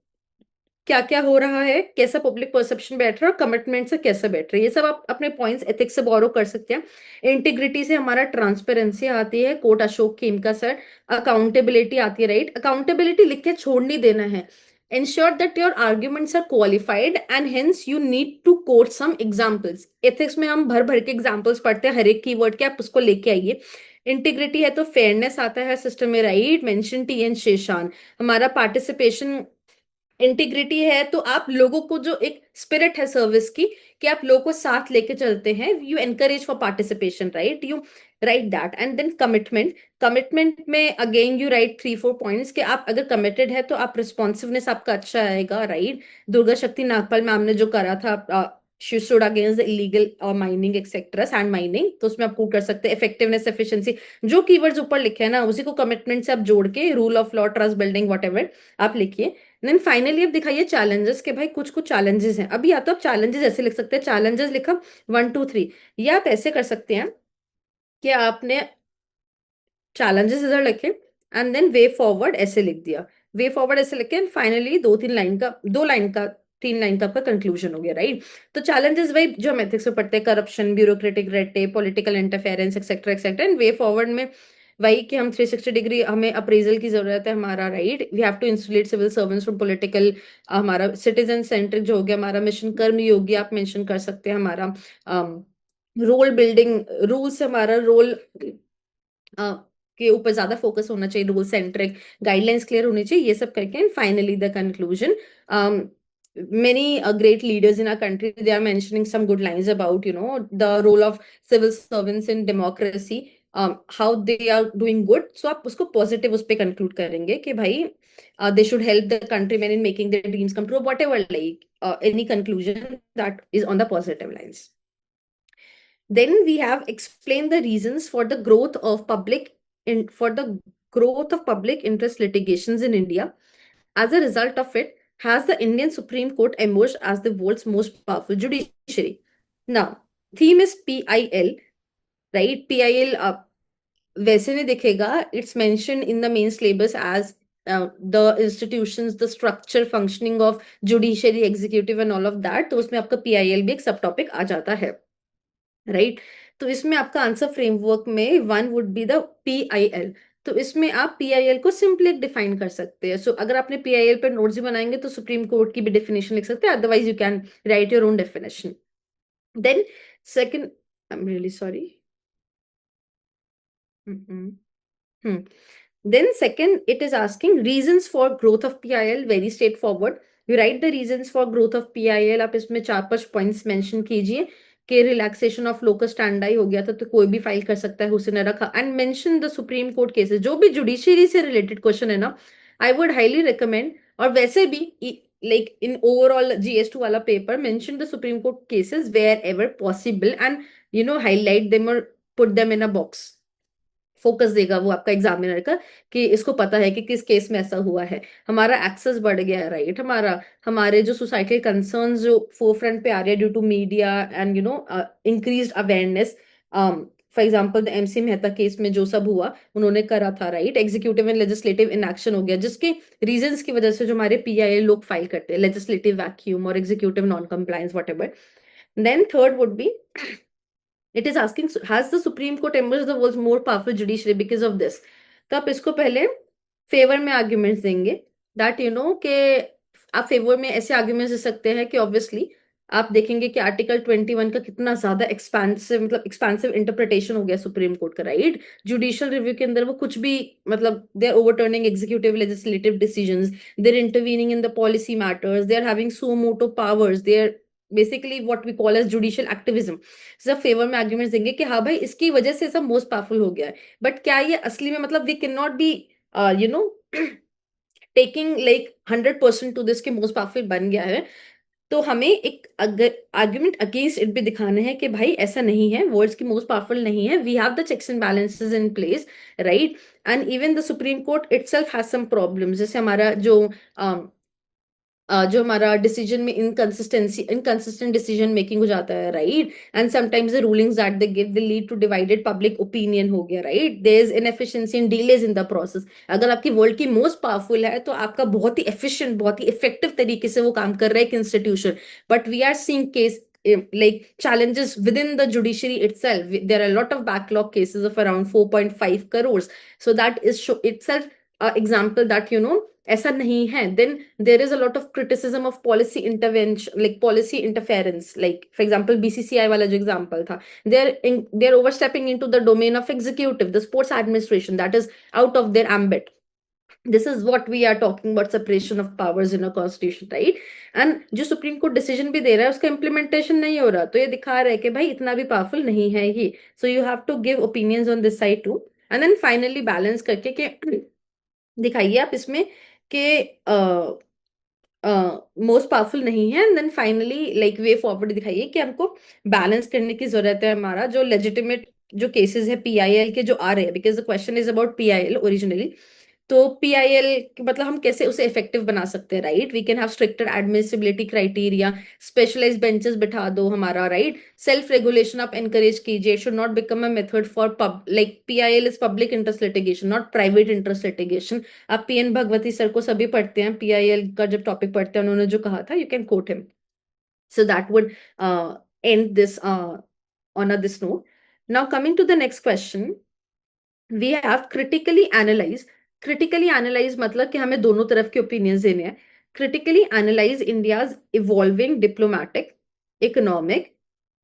क्या क्या हो रहा है, कैसा पब्लिक परसेप्शन बैठ रहा है, और कमिटमेंट से कैसा बैठ रहा है, ये सब आप अपने पॉइंट्स एथिक्स से बोरो कर सकते हैं. इंटीग्रिटी से हमारा ट्रांसपेरेंसी आती है, quote Ashok Khemka sir. Accountability आती है, राइट. अकाउंटेबिलिटी लिख के छोड़ नहीं देना है. ensure that your arguments are qualified and hence you need to quote some examples. Ethics में हम भर भर के एग्जाम्पल्स पढ़ते हैं हर एक कीवर्ड के, आप उसको लेके आइए. इंटीग्रिटी है तो फेयरनेस आता है सिस्टम में, right. Mention T N Seshan. हमारा पार्टिसिपेशन, इंटीग्रिटी है तो आप लोगों को, जो एक स्पिरिट है सर्विस की, कि आप लोगों को साथ लेके चलते हैं, you encourage for participation, right. You write that. And then commitment. Commitment में अगेन यू राइट 3-4 पॉइंट्स कि आप अगर कमिटेड है तो आप रिस्पॉन्सिवनेस आपका अच्छा आएगा, राइट. दुर्गा शक्ति नागपाल मैम ने जो करा था, she stood against the illegal mining etcetera, sand mining, तो उसमें आप कोट कर सकते हैं. इफेक्टिवनेस, एफिशिएंसी, जो कीवर्ड्स ऊपर लिखे हैं ना, उसी को कमिटमेंट से आप जोड़ के rule of law, trust building, what आप लिखिए. देन फाइनली अब दिखाइए चैलेंजेस के भाई कुछ कुछ चैलेंजेस हैं. अभी या तो आप चैलेंजेस ऐसे लिख सकते हैं, चैलेंजेस लिखा 1-2-3, या आप ऐसे कर सकते हैं कि आपने चैलेंजेस इधर लिखे एंड देन वे फॉरवर्ड ऐसे लिख दिया. वे फॉरवर्ड ऐसे लिखे एंड फाइनली 3 लाइन का आपका कंक्लूजन हो गया, राइट. तो चैलेंजेस वही जो हम एथिक्स में पढ़ते हैं, corruption, bureaucratic red tape, political interference, etcetera etcetera. And way forward में वही कि हम 360 डिग्री, हमें अप्रेजल की जरूरत है हमारा, right. We have to insulate civil servants from political. हमारा सिटीजन सेंट्रिक जो हो गया, हमारा मिशन कर्म योगी आप मेंशन कर सकते हैं. हमारा रोल बिल्डिंग, रूल्स, हमारा रोल के ऊपर ज्यादा फोकस होना चाहिए, रूल सेंट्रिक, गाइडलाइंस क्लियर होनी चाहिए, ये सब करके. And finally the conclusion, many great leaders in our country, they are mentioning some good lines about the role of civil servants in democracy, how they are doing good. So आप उसको positive उस पे conclude करेंगे कि भाई they should help the countrymen in making their dreams come true, whatever, like any conclusion that is on the positive lines. Then we have explained the reasons for the growth of public interest litigations in India. As a result of it, has the Indian Supreme Court emerged as the world's most powerful judiciary. Now, theme is PIL, right? PIL वैसे नहीं दिखेगा. It's mentioned in the main syllabus as the institutions, the structure, functioning of judiciary, executive and all of that. तो उसमें आपका PIL भी एक सब topic आ जाता है, राइट. तो इसमें आपका आंसर फ्रेमवर्क में 1 वुड बी द PIL. तो इसमें आप PIL को सिंपली डिफाइन कर सकते हैं. सो अगर आपने PIL पर नोट्स भी बनाएंगे तो सुप्रीम कोर्ट की भी डेफिनेशन लिख सकते हैं, otherwise you can write your own definition. Then second, I am really sorry. Then second, it is asking reasons for growth of PIL. Very straightforward. You write the reasons for growth of PIL. आप इसमें 4-5 points mention कीजिए कि relaxation of locus स्टैंडाई हो गया था, तो कोई भी फाइल कर सकता है, हुसैन रखा, and mention the supreme court cases. जो भी जुडिशरी से रिलेटेड क्वेश्चन है ना, आई वुड हाईली रिकमेंड, और वैसे भी लाइक इन ओवरऑल GS2 वाला paper, mention the supreme court cases wherever possible, and highlight them और put them in a box. Focus देगा वो आपका एग्जामिनर का कि इसको पता है कि किस केस में ऐसा हुआ है। हमारा एक्सेस बढ़ गया है, राइट, हमारे जो सोसाइटल कंसर्न्स जो फोरफ्रंट पे आ रहे हैं due to media and increased awareness. For example the MC Mehta case में जो सब हुआ उन्होंने करा था, right, executive and legislative inaction हो गया, जिसके रीजंस की वजह से जो हमारे PIL लोग फाइल करते हैं, लेजिस्लेटिव वैक्यूम और executive non compliance whatever. Then third would be, it is asking, has the Supreme Court emerged the world's more powerful judiciary because of this? तो आप इसको पहले फेवर में आर्ग्यूमेंट्स देंगे, दैट कि आप फेवर में ऐसे आर्ग्यूमेंट्स दे सकते हैं कि ऑब्वियसली आप देखेंगे कि आर्टिकल 21 का कितना ज्यादा एक्सपेंसिव, मतलब एक्सपेंसिव इंटरप्रिटेशन हो गया सुप्रीम कोर्ट का, राइट। जुडिशियल रिव्यू के अंदर वो कुछ भी, मतलब they are overturning executive legislative decisions, they are intervening in the policy matters, they are having suo motu powers, they are basically what we call as judicial activism. सब favour में arguments देंगे कि हाँ भाई इसकी वजह से सब मोस्ट पावरफुल हो गया है, बट क्या ये असली में, मतलब we can not be you know taking like 100% to this के मोस्ट पावरफुल बन गया है। तो हमें एक अगर आर्ग्यूमेंट अगेंस्ट इट भी दिखाना है कि भाई ऐसा नहीं है, वर्ड्स की मोस्ट पावरफुल नहीं है, we have the checks and balances in place, right. And even the supreme court itself has some problems, जैसे हमारा जो हमारा डिसीजन में इनकंसिस्टेंट डिसीजन मेकिंग हो जाता है, right. And sometimes the rulings that they give they lead to divided public opinion हो गया, right. There is inefficiency and delays in the process. अगर आपकी वर्ल्ड की मोस्ट पावरफुल है तो आपका बहुत ही एफिशिएंट, बहुत ही इफेक्टिव तरीके से वो काम कर रहा है एक institution, but we are seeing case like challenges within the judiciary itself. There are a lot of backlog cases of around 4.5 crores, so that is itself example that ऐसा नहीं है। Then there is a lot of criticism of policy intervention, like policy interference, like for example BCCI वाला जो example था, they're overstepping into the domain of executive, the sports administration, that is out of their ambit. This is what we are talking about, separation of powers in a constitution, right? And जो supreme court decision भी दे रहा है उसका implementation नहीं हो रहा, तो ये दिखा रहा है कि भाई इतना भी पावरफुल नहीं है ये। So you have to give opinions on this side too, and then finally balance करके कि दिखाइए आप इसमें कि मोस्ट पावरफुल नहीं है, and then finally like way forward दिखाइए कि हमको बैलेंस करने की जरूरत है। हमारा जो लेजिटिमेट जो केसेस है PIL के जो आ रहे हैं, because the question is about PIL originally, तो PIL मतलब हम कैसे उसे इफेक्टिव बना सकते हैं, right. We can have stricter admissibility criteria, specialised benches बिठा दो हमारा, राइट। सेल्फ रेगुलेशन आप एनकरेज कीजिए, should not become a method for like PIL is public interest litigation, not private interest litigation. आप PN भगवती सर को सभी पढ़ते हैं, PIL का जब टॉपिक पढ़ते हैं उन्होंने जो कहा था, you can coat him. So that would end this on this note. Now coming to the next question, we have critically analyze मतलब कि हमें दोनों तरफ के ओपिनियंस देने हैं। critically analyze India's evolving diplomatic, economic,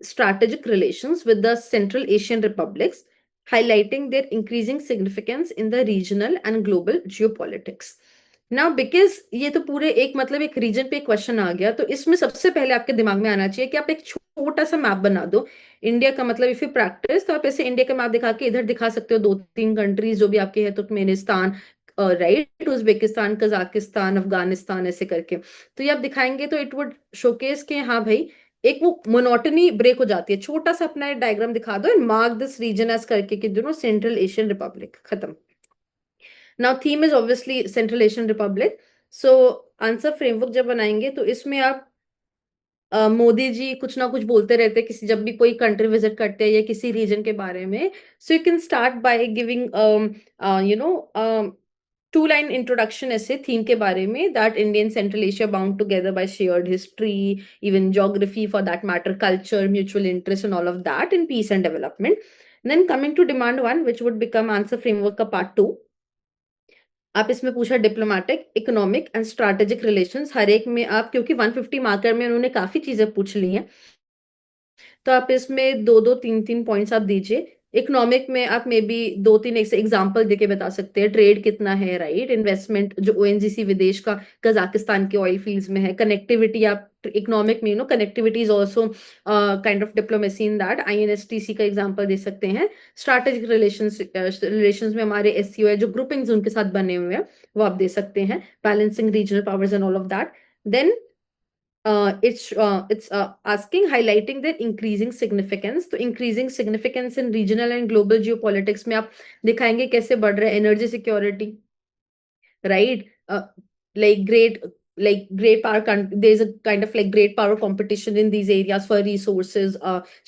strategic relations with the Central Asian republics, highlighting their increasing significance in the regional and global geopolitics. Now because ये तो पूरे एक मतलब एक रीजन पे क्वेश्चन आ गया, तो इसमें सबसे पहले आपके दिमाग में आना चाहिए कि आप एक छोटा सा मैप बना दो इंडिया का। मतलब इफ यू प्रैक्टिस तो आप ऐसे इंडिया का मैप दिखा के इधर दिखा सकते हो 2-3 कंट्रीज जो भी आपके हैं, Turkmenistan, right, Uzbekistan, Kazakhstan, Afghanistan, ऐसे करके। तो ये आप दिखाएंगे तो इट वुड शोकेस के हाँ भाई एक वो मोनोटनी ब्रेक हो जाती है। छोटा सा अपना डायग्राम दिखा दो and mark this region as करके कि सेंट्रल एशियन रिपब्लिक, खत्म। Now theme is obviously central Asian republic. So answer framework जब बनाएंगे तो इसमें आप मोदी जी कुछ ना कुछ बोलते रहते हैं किसी, जब भी कोई कंट्री विजिट करते हैं या किसी रीजन के बारे में। So you can start by giving you know two line introduction ऐसे थीम के बारे में, that Indian central Asia bound together by shared history, even geography for that matter, culture, mutual interest and all of that in peace and development. Then coming to demand 1 which would become answer framework का part 2, आप इसमें पूछा diplomatic, economic and strategic relations. हर एक में आप, क्योंकि 150 marker में उन्होंने काफी चीजें पूछ ली हैं, तो आप इसमें 2-2 3-3 पॉइंट्स आप दीजिए। इकोनॉमिक में आप मे बी दो तीन एक एग्जांपल देके बता सकते हैं, ट्रेड कितना है, राइट, इन्वेस्टमेंट जो ओएनजीसी विदेश का कजाकिस्तान के ऑयल फील्ड्स में है, कनेक्टिविटी आप इकोनॉमिक में connectivity is also kind of diplomacy in that, INSTC का एग्जांपल दे सकते हैं। स्ट्रैटेजिक रिलेशंस में हमारे एससीओ है, जो ग्रुपिंग्स उनके साथ बने हुए हैं वो आप दे सकते हैं, balancing regional powers and all of that. Then it's asking highlighting their increasing significance, तो increasing significance in regional and global geopolitics में आप दिखाएंगे कैसे बढ़ रहा है energy security, right? Like great power there's a kind of like great power competition in these areas for resources.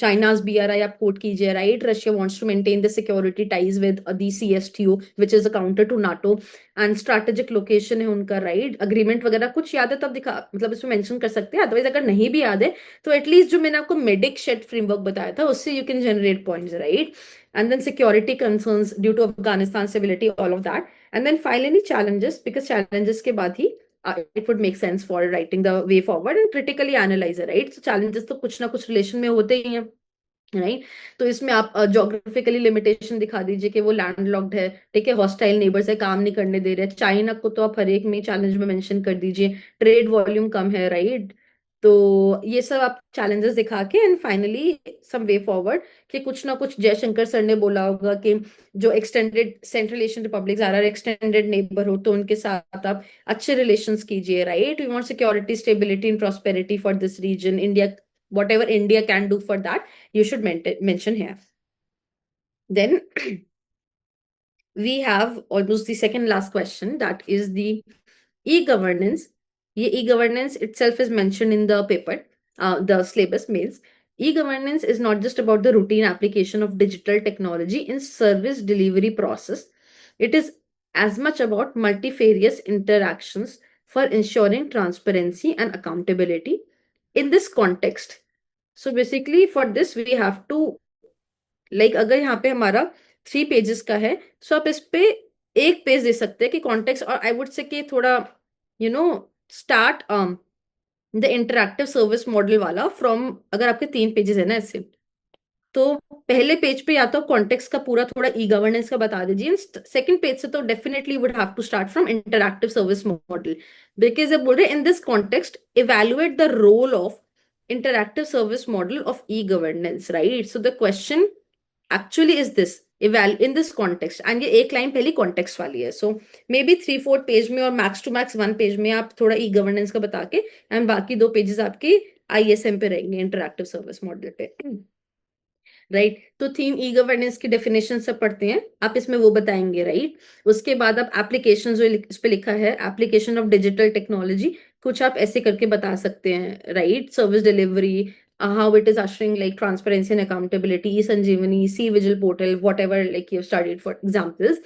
China's BRI आप quote कीजिए, right? Russia wants to maintain the security ties with the CSTO, which is a counter to NATO, and strategic location है उनका, right? Agreement वगैरह कुछ याद है तब दिखा, मतलब इसमें मेंशन कर सकते हैं, अदरवाइज अगर नहीं भी याद है तो एटलीस्ट जो मैंने आपको मेडिक शेड फ्रेमवर्क बताया था उससे you can generate points, right? And then security concerns due to Afghanistan stability, all of that. And then finally challenges, because challenges के बाद ही it would make sense for writing the way forward and critically analyze it, right? So challenges तो कुछ ना कुछ relation में होते ही हैं, right? तो इसमें आप जोग्राफिकली लिमिटेशन दिखा दीजिए कि वो लैंडलॉक्ड है, ठीक है, हॉस्टाइल नेबर्स है, काम नहीं करने दे रहे। चाइना को तो आप हर एक में चैलेंज में मेंशन कर दीजिए, ट्रेड वॉल्यूम कम है, राइट? तो ये सब आप चैलेंजेस दिखा के and finally some way forward, कि कुछ ना कुछ जयशंकर सर ने बोला होगा कि जो एक्सटेंडेड सेंट्रल एशियन रिपब्लिक्स आ रहा है, एक्सटेंडेड नेबर हो, तो उनके साथ आप अच्छे रिलेशंस कीजिए, right? We want security, stability and prosperity for this region, India, whatever India can do for that, you should mention here. Then we have almost the second last question, that is the e-governance. ये e-governance itself is mentioned in the paper, the syllabus mails. E-governance is not just about the routine application of digital technology in service delivery process. It is as much about multifarious interactions for ensuring transparency and accountability. In this context, so basically for this we have to, like, अगर यहाँ पे हमारा 3 pages का है, सो आप इस पे एक पेज दे सकते हैं कि कॉन्टेक्स्ट, और आई वुड से कि थोड़ा start the interactive service model वाला फ्रॉम, अगर आपके 3 पेजेस है ना ऐसे, तो पहले पेज पे या तो कॉन्टेक्स्ट का पूरा थोड़ा ई गवर्नेंस का बता दीजिए, सेकंड पेज से तो definitely would have to start from interactive service model, because बोल रहे in this context evaluate the role of interactive service model of e-governance, right? So the question actually is this, in this context, and ये एक line पहली context वाली है, सो may be 3-4 page में और max to max 1 page में आप थोड़ा ई गवर्नेंस का बता के, एंड बाकी 2 पेजेस आपके आईएसएम पे रहेंगे, इंटरैक्टिव सर्विस मॉडल पे, राइट? तो थीम ई गवर्नेंस की डेफिनेशन सब पढ़ते हैं आप, इसमें वो बताएंगे, राइट? उसके बाद आप एप्लीकेशन, जो इस पे लिखा है एप्लीकेशन ऑफ डिजिटल टेक्नोलॉजी, कुछ आप ऐसे करके बता सकते हैं, right? Service delivery, how it is ushering like transparency and accountability, e-Sanjeevani, C-Vigil portal, whatever like you've studied for examples.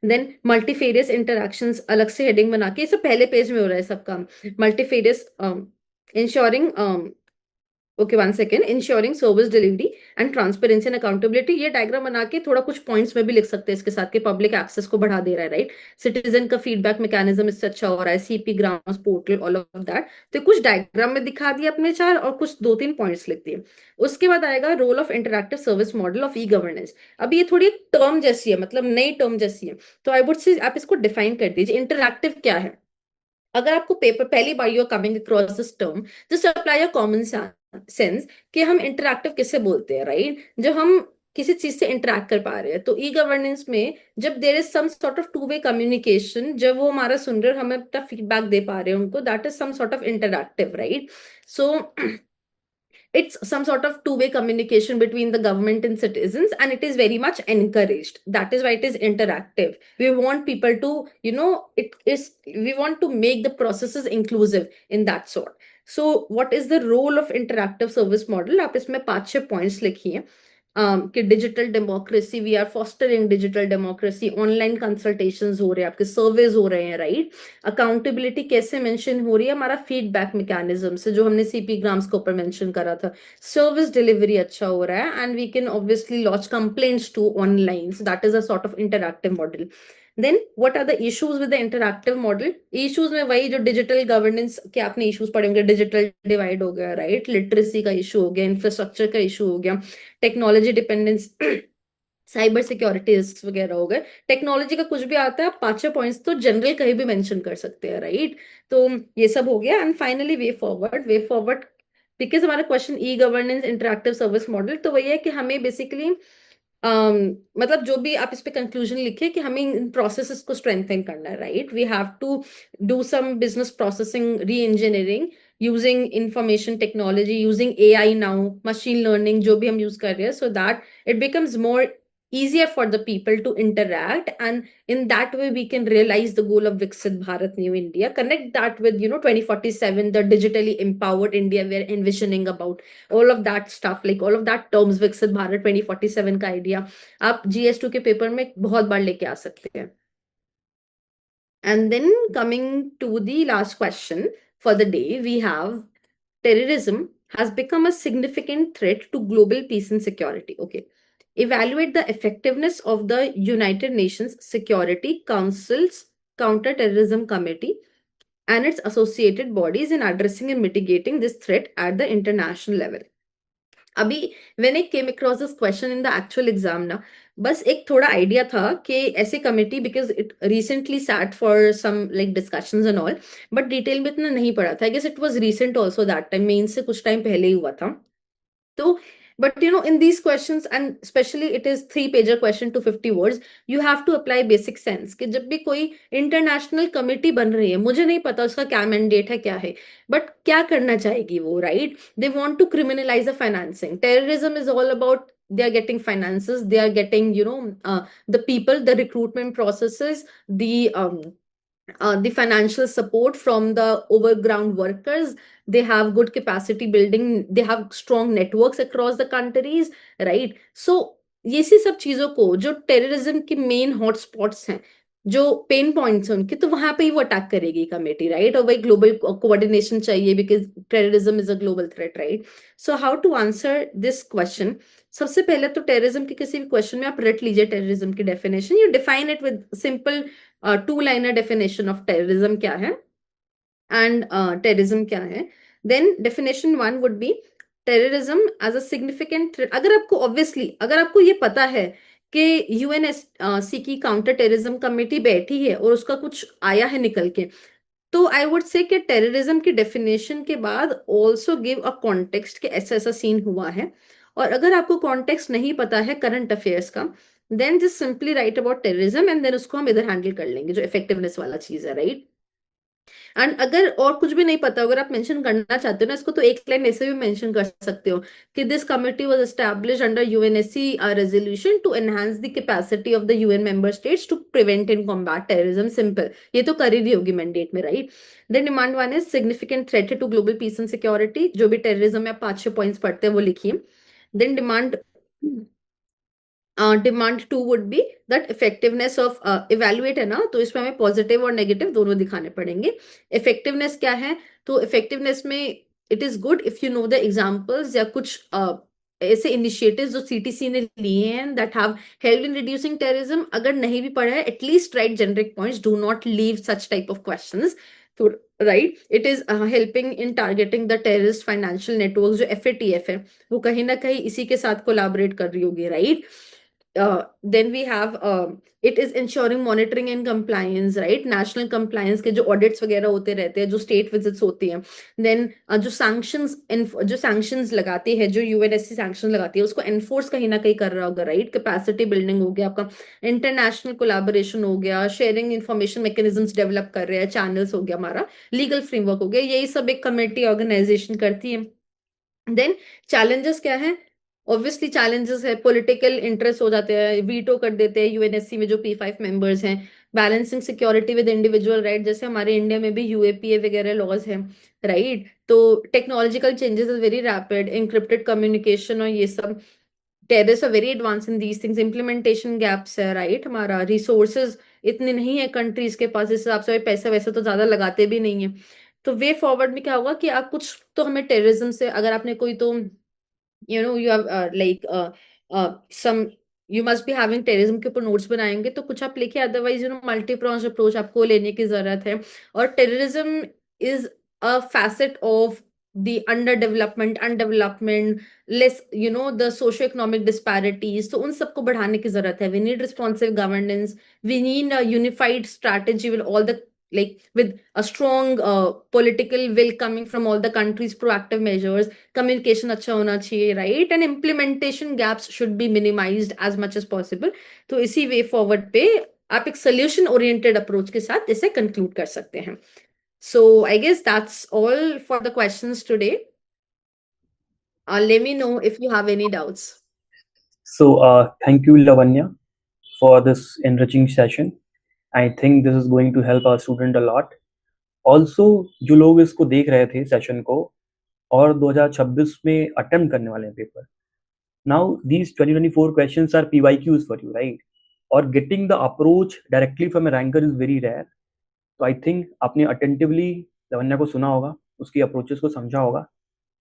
Then multifarious interactions अलग से हेडिंग बना के, ये सब पहले पेज में हो रहा है सब काम, multifarious ensuring okay, 1 second, ensuring service delivery and transparency and accountability, ये डायग्राम बना के थोड़ा कुछ पॉइंट्स में भी लिख सकते हैं इसके साथ, के पब्लिक एक्सेस को बढ़ा दे रहा है, राइट? सिटीजन का फीडबैक मैकेनिज्म इससे अच्छा हो रहा है, CP grams portal, all of that. तो कुछ डायग्राम में दिखा दिया अपने चार, और कुछ 2-3 पॉइंट्स लिख दिए। उसके बाद आएगा role of interactive service model of e governance. अब ये थोड़ी टर्म जैसी है, मतलब नई टर्म जैसी है, तो आई वुड से आप इसको डिफाइन कर दीजिए, इंटरैक्टिव क्या है। अगर आपको पेपर पहली बार you are coming across this term, just apply a common sense कि हम इंटरैक्टिव किससे बोलते हैं, राइट? जब हम किसी चीज से इंटरैक्ट कर पा रहे हैं, तो ई गवर्नेंस में जब there is some sort of 2 way communication, जब वो हमारा सुन रहे और हमें अपना फीडबैक दे पा रहे हैं उनको, that is some sort of interactive, right? So it's some sort of 2 way communication between the government and citizens, and it is very much encouraged. That is why it is interactive. We want people to, we want to make the processes inclusive in that sort. So what is the role of interactive service model? आप इसमें 5-6 points लिखिए कि digital democracy, we are fostering digital democracy, online consultations हो रहे हैं, आपके surveys हो रहे हैं, राइट? अकाउंटेबिलिटी कैसे मेंशन हो रही है? हमारा फीडबैक मैकेनिज्म से, जो हमने सीपी ग्राम्स के ऊपर मेंशन करा था। सर्विस डिलीवरी अच्छा हो रहा है, and we can obviously launch complaints to online, so that is a sort of interactive model. Then what are the issues with the interactive model? Issues में वही जो डिजिटल गवर्नेंस के आपने इश्यूज पढ़े होंगे, डिजिटल डिवाइड हो गया, right? Literacy का इशू हो गया, इंफ्रास्ट्रक्चर का इशू हो गया, technology dependence cyber security risk वगैरह हो गए, टेक्नोलॉजी का कुछ भी आता है, आप 5 6 पॉइंट्स तो जनरल कहीं भी मेंशन कर सकते हैं, राइट? तो ये सब हो गया। And finally way forward because हमारा question e governance interactive service model, तो वही है कि हमें बेसिकली मतलब जो भी आप इस पे कंक्लूजन लिखे कि हमें इन प्रोसेसेस को स्ट्रेंथन करना है, right? We have to do some business processing re engineering using information technology, using AI now, machine learning जो भी हम यूज कर रहे हैं, सो दैट it becomes more easier for the people to interact, and in that way we can realize the goal of Viksit Bharat New India, connect that with 2047, the digitally empowered India we're envisioning about, all of that stuff, like all of that terms, Viksit Bharat 2047 का idea आप GS2 के paper में बहुत बार लेके आ सकते हैं। And then coming to the last question for the day, we have terrorism has become a significant threat to global peace and security. Okay. Evaluate the effectiveness of the United Nations Security Council's Counter-Terrorism Committee and its associated bodies in addressing and mitigating this threat at the international level. अभी when I came across this question in the actual exam ना, बस एक थोड़ा idea था कि ऐसे committee, because it recently sat for some like discussions and all, but detail में इतना नहीं पढ़ा था। I guess it was recent also, that time mains से कुछ टाइम पहले ही हुआ था। तो but in these questions, and especially it is 3 pager question to 50 words, you have to apply basic sense कि जब भी कोई इंटरनेशनल कमिटी बन रही है, मुझे नहीं पता उसका क्या मैंडेट है, क्या है, बट क्या करना चाहेगी वो, right? They want to criminalise the financing, terrorism is all about they are getting finances, they are getting the people, the recruitment processes, the financial support from the overground workers. They have good capacity building, they have strong networks across the countries, right? So ये सी सब चीजों को, जो terrorism के main hotspots हैं, जो pen points हैं उनके, तो वहां पे ही वो अटैक करेगी कमेटी, राइट? और वही ग्लोबल कोऑर्डिनेशन चाहिए, because terrorism is a global threat, right? So how to answer this question? सबसे पहले तो टेररिज्म के किसी भी क्वेश्चन में आप रट लीजिए टेररिज्म की definition, you define it with simple 2 liner definition of terrorism क्या है एंड टेररिज्म क्या है। Then definition 1 would be terrorism as a significant threat. अगर आपको ऑब्वियसली, अगर आपको ये पता है कि यूएनएससी की काउंटर टेररिज्म कमेटी बैठी है और उसका कुछ आया है निकल के, तो आई वुड से कि टेररिज्म की डेफिनेशन के बाद ऑल्सो गिव अ कॉन्टेक्स्ट कि ऐसा ऐसा सीन हुआ है। और अगर आपको कॉन्टेक्स्ट नहीं पता है करंट अफेयर्स का, then just simply write about terrorism and then उसको हम इधर हैंडल कर लेंगे, जो इफेक्टिवनेस वाला चीज है, राइट? एंड अगर और कुछ भी नहीं पता, अगर आप मेंशन करना चाहते हो ना इसको, तो एक लाइन ऐसे भी मेंशन कर सकते हो कि this committee was established under UNSC resolution to enhance the capacity of the UN member states to prevent and combat terrorism. Simple, ये तो कर ही रही होगी मैंडेट में, right? Then demand 1 is significant threat to global peace and security. जो भी terrorism में आप 5 6 पॉइंट्स पढ़ते हैं वो लिखिए। Then demand 2 would be that effectiveness of evaluate है ना, तो इसमें हमें पॉजिटिव और नेगेटिव दोनों दिखाने पड़ेंगे। इफेक्टिवनेस क्या है? तो इफेक्टिवनेस में it is good if you know the examples या कुछ ऐसे इनिशिएटिव्स जो सीटीसी ने लिए हैं that have help in reducing terrorism. अगर नहीं भी पढ़ा है, at least write generic points, do not leave such type of questions. तो right, it is helping in targeting the terrorist financial network, जो एफएटीएफ है वो कहीं ना कहीं इसी के साथ कोलैबोरेट कर रही होगी, right? Then we have it is ensuring monitoring and compliance, right? National compliance के जो audits वगैरह होते रहते हैं, जो state visits होती हैं, then जो sanctions लगाती है, जो यूएनएससी sanctions लगाती है, उसको enforce कहीं ना कहीं कर रहा होगा, right? Capacity building हो गया आपका, international collaboration हो गया, sharing information mechanisms develop कर रहे हैं, channels हो गया हमारा, legal framework हो गया, यही सब एक कमेटी organization करती है। देन चैलेंजेस क्या है? ऑब्वियसली चैलेंजेस है, पॉलिटिकल इंटरेस्ट हो जाते हैं, वीटो कर देते हैं यूएनएससी में जो P5 मेंबर्स हैं। Balancing security with individual right, जैसे हमारे इंडिया में भी यूएपीए वगैरह लॉज हैं, राइट? तो technological changes is very rapid, encrypted communication और ये सब, terrorist are very advance in these things, implementation gaps है, राइट? हमारा रिसोर्सेज इतने नहीं है कंट्रीज के पास, इस हिसाब से पैसा वैसे तो ज्यादा लगाते भी नहीं है। तो वे फॉरवर्ड में क्या होगा कि आप कुछ तो हमें टेररिज्म से, अगर आपने कोई तो you have some, you must be having terrorism के ऊपर नोट्स बनाएंगे तो कुछ आप लिखे, अदरवाइज मल्टी प्रोन्ज अप्रोच आपको लेने की जरूरत है। और terrorism is a facet of the underdevelopment, undevelopment, less, the socio-economic disparities. So उन सबको बढ़ाने की जरूरत है. We need responsive governance. We need a unified strategy with all the, with a strong political will coming from all the countries, proactive measures, communication अच्छा होना चाहिए, right? And implementation gaps should be minimized as much as possible. तो इसी way forward पे आप एक solution oriented approach के साथ इसे conclude कर सकते हैं. So I guess that's all for the questions today. Let me know if you have any doubts. So thank you, Lavanya, for this enriching session. I think this is going to help our student a lot. Also, जो लोग इसको देख रहे थे session को और 2026 में attempt करने वाले हैं paper, now these 2024 questions are PYQs for you, right? Or getting the approach directly from a ranker is very rare. तो आई थिंक आपने अटेंटिवली लवन्या को सुना होगा, उसकी अप्रोचेस को समझा होगा,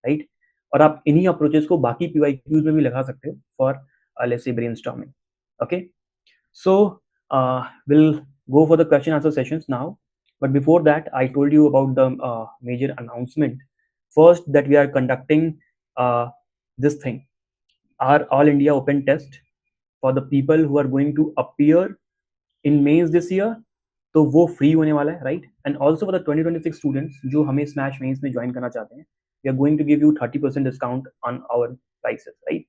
राइट? और आप इन्हीं अप्रोचेस को बाकी PYQs में भी लगा सकते हो for let's say brainstorming. Okay, so we'll go for the question answer sessions now, but before that I told you about the major announcement. First, that we are conducting this thing, our all India open test for the people who are going to appear in mains this year. तो वो free होने वाला है, right? And also for the 2026 students जो हमें smash mains में join करना चाहते हैं, we are going to give you 30% discount on our prices, right?